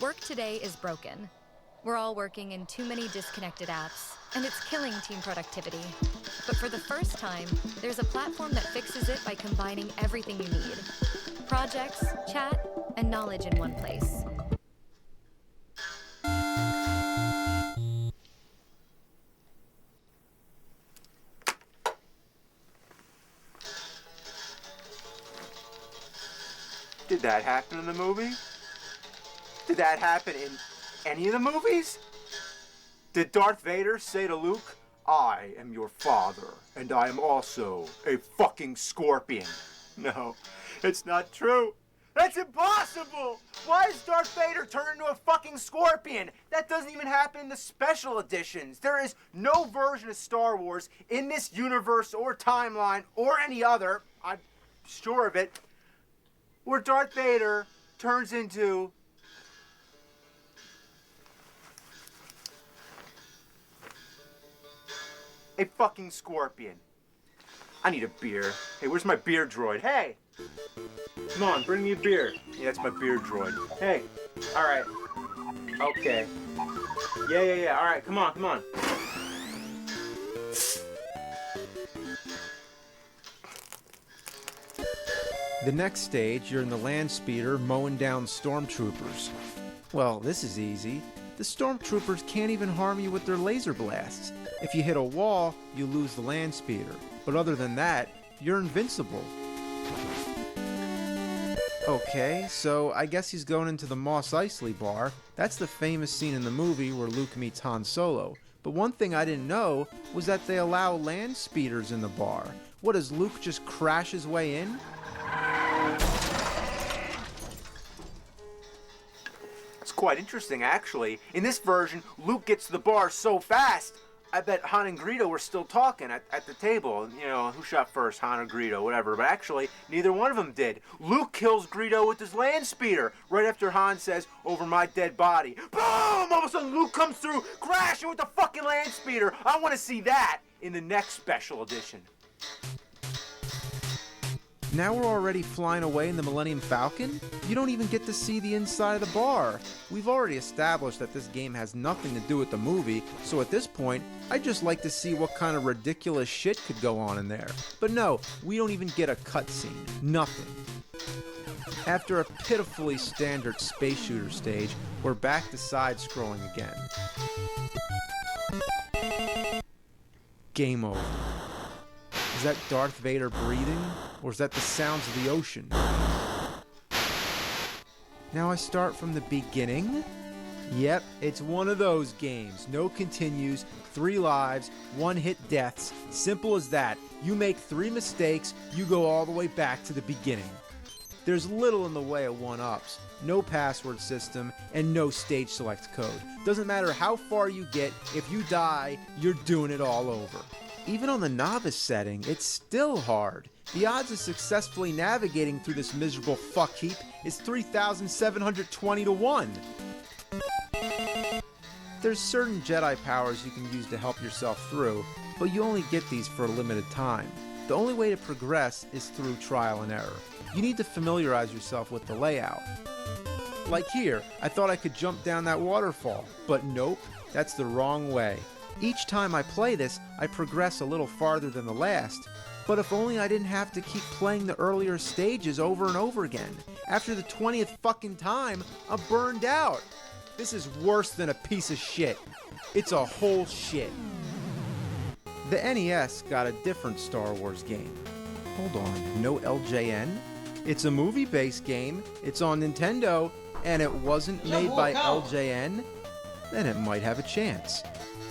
Work today is broken. We're all working in too many disconnected apps, and it's killing team productivity. But for the first time, there's a platform that fixes it by combining everything you need. Projects, chat, and knowledge in one place. Did that happen in the movie? Did that happen in any of the movies? Did Darth Vader say to Luke, "I am your father, and I am also a fucking scorpion"? No, it's not true. That's impossible! Why does Darth Vader turn into a fucking scorpion? That doesn't even happen in the special editions. There is no version of Star Wars in this universe or timeline or any other, I'm sure of it, where Darth Vader turns into a fucking scorpion. I need a beer. Hey, where's my beer droid? Hey! Come on, bring me a beer. Yeah, that's my beer droid. Hey. Alright. Okay. Yeah. Alright, come on. The next stage, you're in the land speeder mowing down stormtroopers. Well, this is easy. The stormtroopers can't even harm you with their laser blasts. If you hit a wall, you lose the land speeder. But other than that, you're invincible. Okay, so I guess he's going into the Mos Eisley bar. That's the famous scene in the movie where Luke meets Han Solo. But one thing I didn't know was that they allow land speeders in the bar. What, does Luke just crash his way in? It's quite interesting, actually. In this version, Luke gets to the bar so fast, I bet Han and Greedo were still talking at the table. You know, who shot first, Han or Greedo, whatever. But actually, neither one of them did. Luke kills Greedo with his land speeder right after Han says, "Over my dead body." Boom! All of a sudden, Luke comes through, crashing with the fucking land speeder. I want to see that in the next special edition. Now we're already flying away in the Millennium Falcon? You don't even get to see the inside of the bar. We've already established that this game has nothing to do with the movie, so at this point, I'd just like to see what kind of ridiculous shit could go on in there. But no, we don't even get a cutscene. Nothing. After a pitifully standard space shooter stage, we're back to side-scrolling again. Game over. Is that Darth Vader breathing? Or is that the sounds of the ocean? Now I start from the beginning? Yep, it's one of those games. No continues, 3 lives, 1-hit deaths. Simple as that. You make 3 mistakes, you go all the way back to the beginning. There's little in the way of 1-ups, no password system, and no stage select code. Doesn't matter how far you get, if you die, you're doing it all over. Even on the novice setting, it's still hard. The odds of successfully navigating through this miserable fuck heap is 3,720 to 1. There's certain Jedi powers you can use to help yourself through, but you only get these for a limited time. The only way to progress is through trial and error. You need to familiarize yourself with the layout. Like here, I thought I could jump down that waterfall, but nope, that's the wrong way. Each time I play this, I progress a little farther than the last. But if only I didn't have to keep playing the earlier stages over and over again. After the 20th fucking time, I'm burned out. This is worse than a piece of shit. It's a whole shit. The NES got a different Star Wars game. Hold on, no LJN? It's a movie-based game, it's on Nintendo, and it wasn't made by LJN? Then it might have a chance.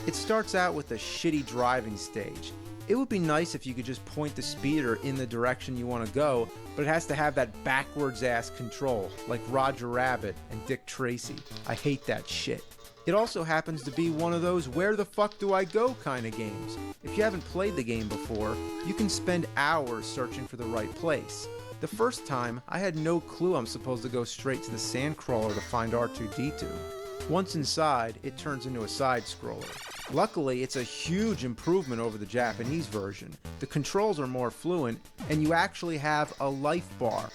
It starts out with a shitty driving stage. It would be nice if you could just point the speeder in the direction you want to go, but it has to have that backwards ass control, like Roger Rabbit and Dick Tracy. I hate that shit. It also happens to be one of those where the fuck do I go kind of games. If you haven't played the game before, you can spend hours searching for the right place. The first time, I had no clue I'm supposed to go straight to the sandcrawler to find R2-D2. Once inside, it turns into a side-scroller. Luckily, it's a huge improvement over the Japanese version. The controls are more fluent, and you actually have a life bar.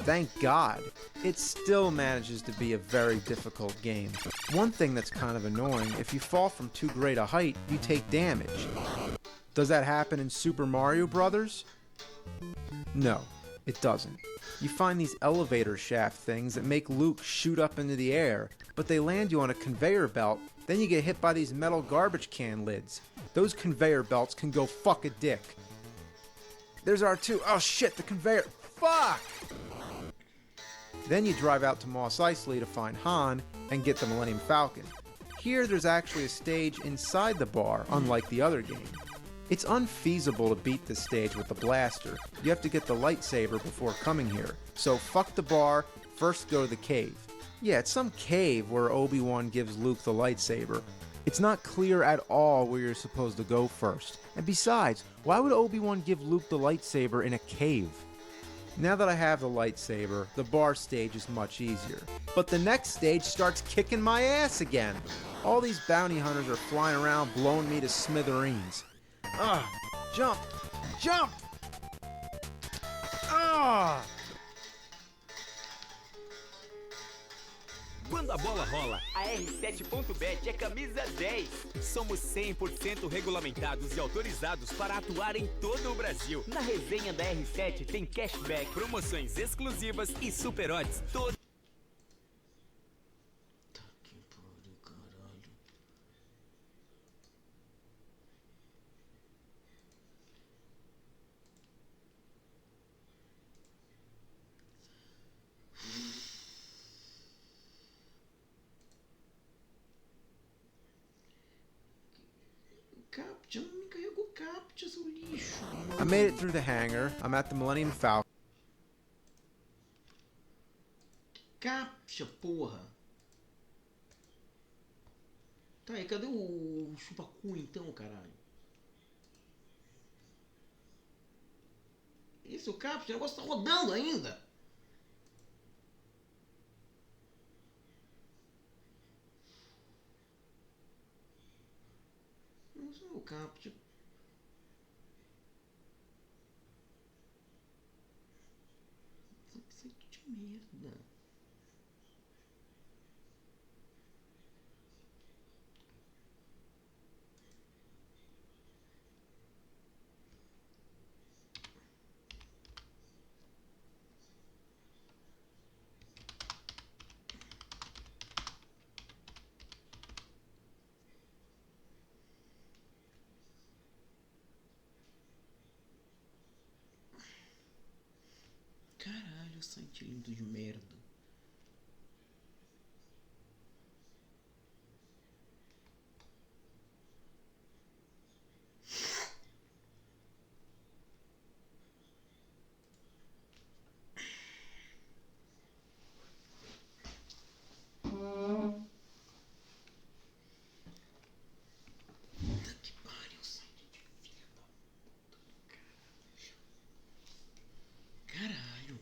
Thank God. It still manages to be a very difficult game. One thing that's kind of annoying, if you fall from too great a height, you take damage. Does that happen in Super Mario Bros.? No, it doesn't. You find these elevator shaft things that make Luke shoot up into the air, but they land you on a conveyor belt, then you get hit by these metal garbage can lids. Those conveyor belts can go fuck a dick. There's R2. Oh shit, the conveyor. Fuck! Then you drive out to Mos Eisley to find Han and get the Millennium Falcon. Here there's actually a stage inside the bar, unlike the other game. It's unfeasible to beat this stage with the blaster. You have to get the lightsaber before coming here. So fuck the bar, first go to the cave. Yeah, it's some cave where Obi-Wan gives Luke the lightsaber. It's not clear at all where you're supposed to go first. And besides, why would Obi-Wan give Luke the lightsaber in a cave? Now that I have the lightsaber, the bar stage is much easier. But the next stage starts kicking my ass again. All these bounty hunters are flying around blowing me to smithereens. Jump! Jump! Quando a bola rola, a R7.bet é camisa 10. Somos 100% regulamentados e autorizados para atuar em todo o Brasil. Na resenha da R7 tem cashback, promoções exclusivas e super odds. Captcha, não me carregou Captcha, seu lixo. I made it through the hangar. I'm at the Millennium Falcon. Captcha, porra. Tá, e cadê o chupacu então, caralho? Esse é o captcha, o negócio tá rodando ainda. Não sou o captcha. Isso aqui de merda. Caralho, site lindo de merda. Puta que pariu, site de filha da puta do caralho. Caralho.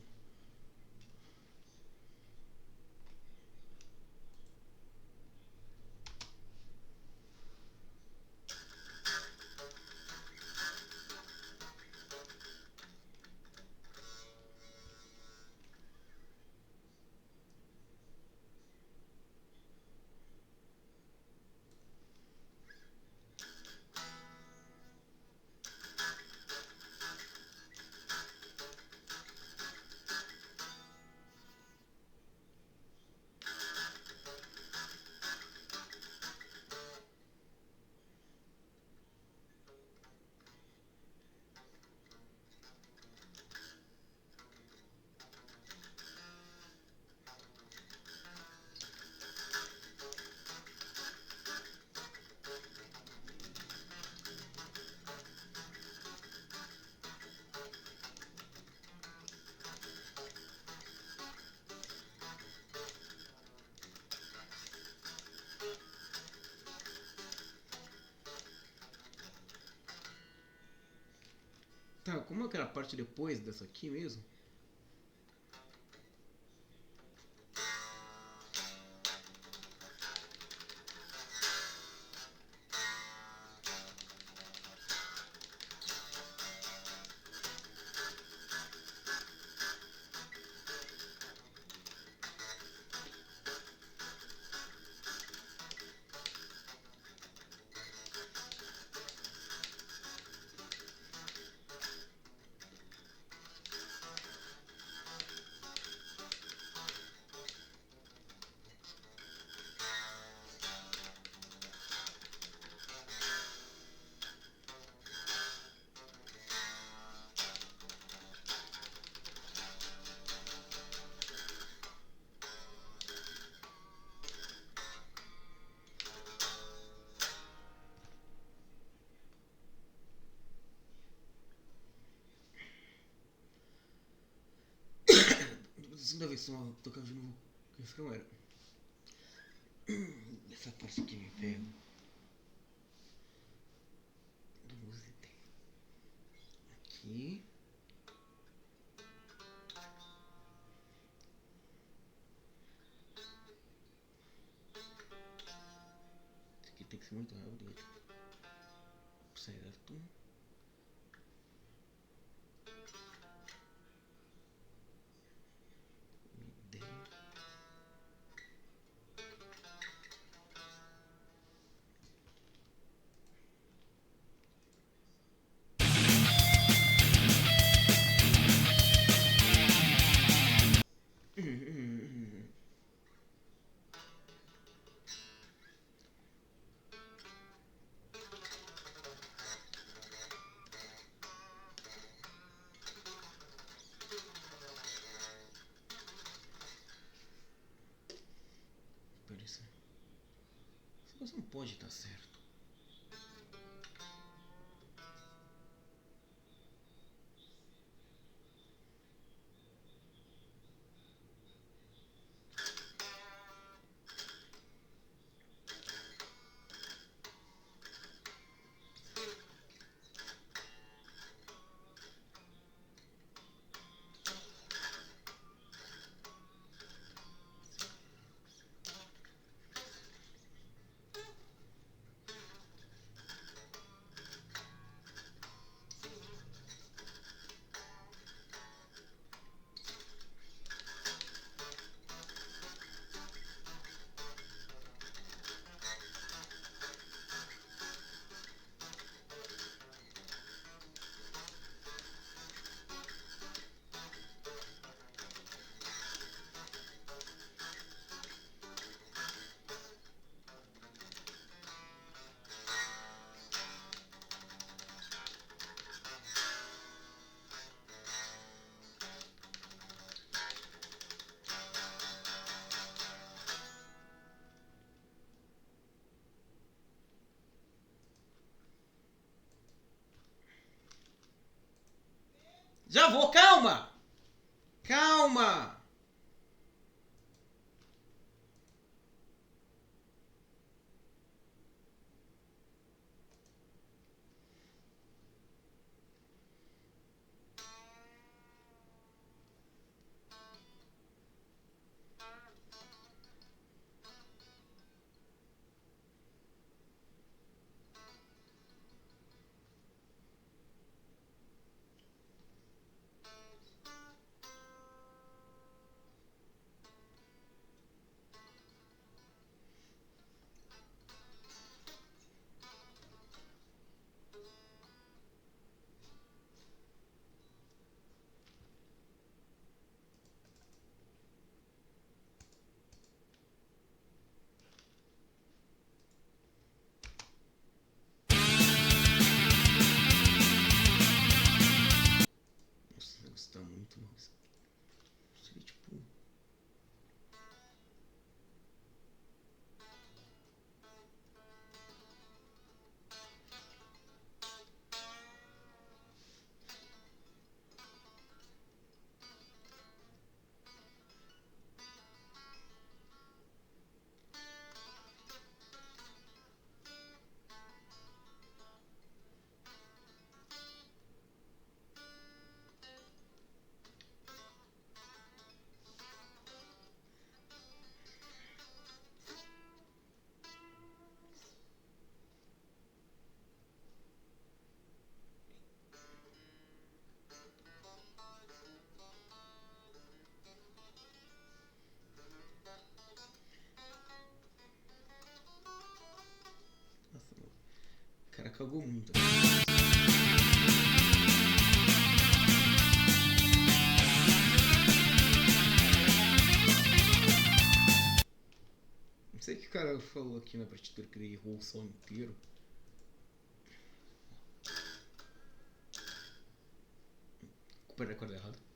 Tá, como é que era a parte depois dessa aqui mesmo? Segunda vez que eu tocar de novo, que refrão era. Essa parte aqui me pega. Duas ideias. Aqui. Isso aqui tem que ser muito rápido, tipo. Certo. Isso não pode estar certo. Já vou, calma! Calma! Nossa, o negócio tá muito mal. Seria tipo. Nossa, o cara cagou muito. Não sei o que o cara falou aqui na partitura que ele errou o som inteiro. Culpa da corda errada.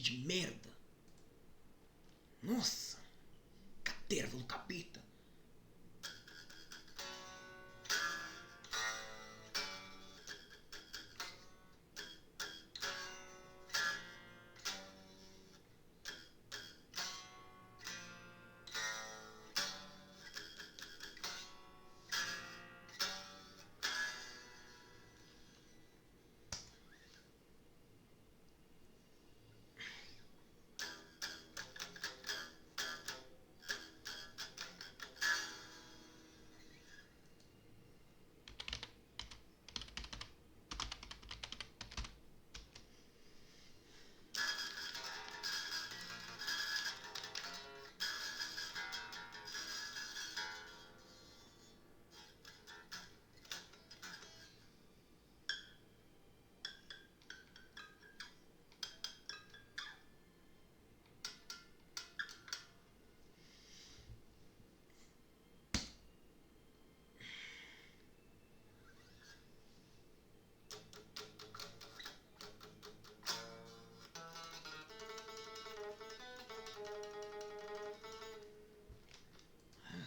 de merda. Nossa. Caterva do capeta.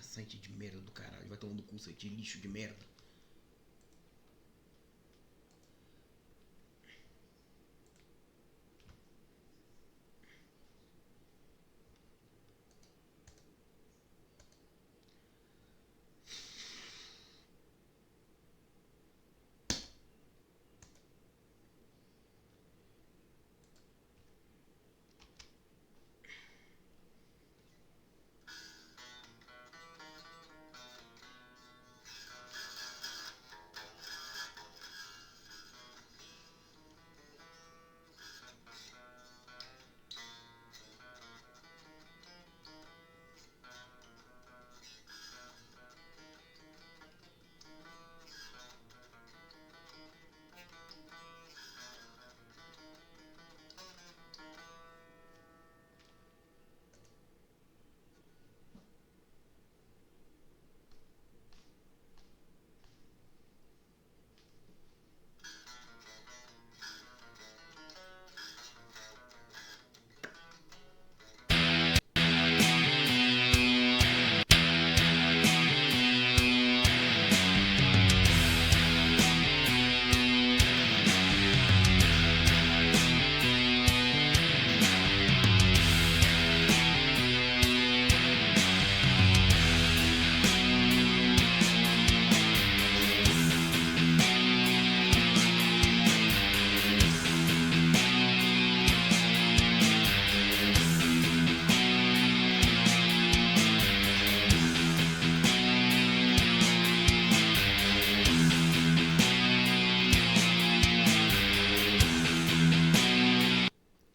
Site de merda do caralho. Vai tomando cu, site de lixo de merda.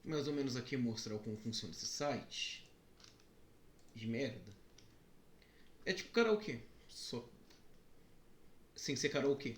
Mais ou menos aqui mostrar como funciona esse site de merda. É tipo karaokê, só sem ser karaokê.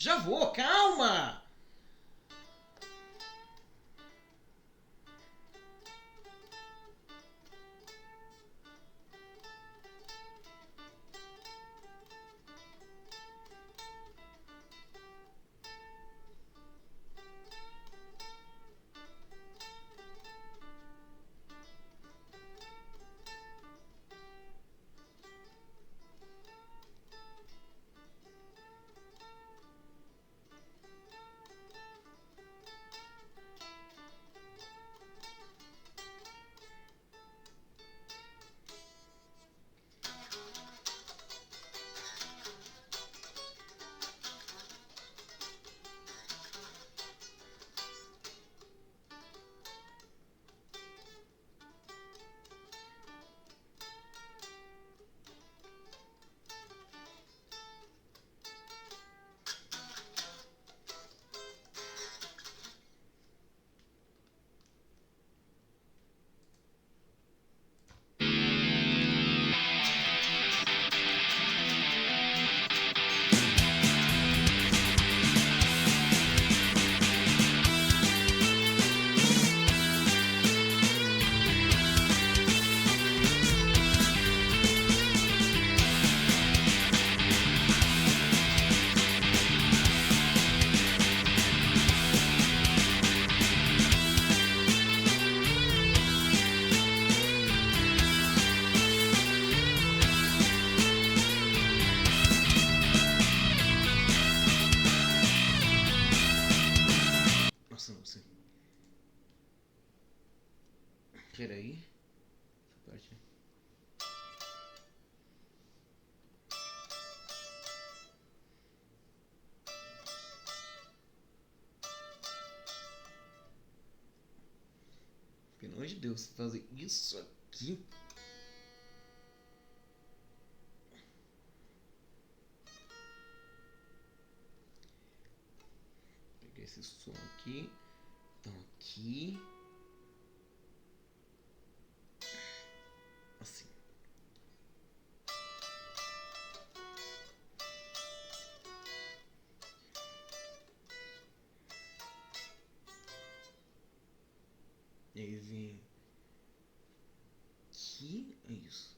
Já vou, calma! Nossa, não sei. Peraí. Essa parte. Pelo amor de Deus, fazer isso aqui. Pegar esse som aqui. Então aqui. Assim. E aí vem aqui, é isso.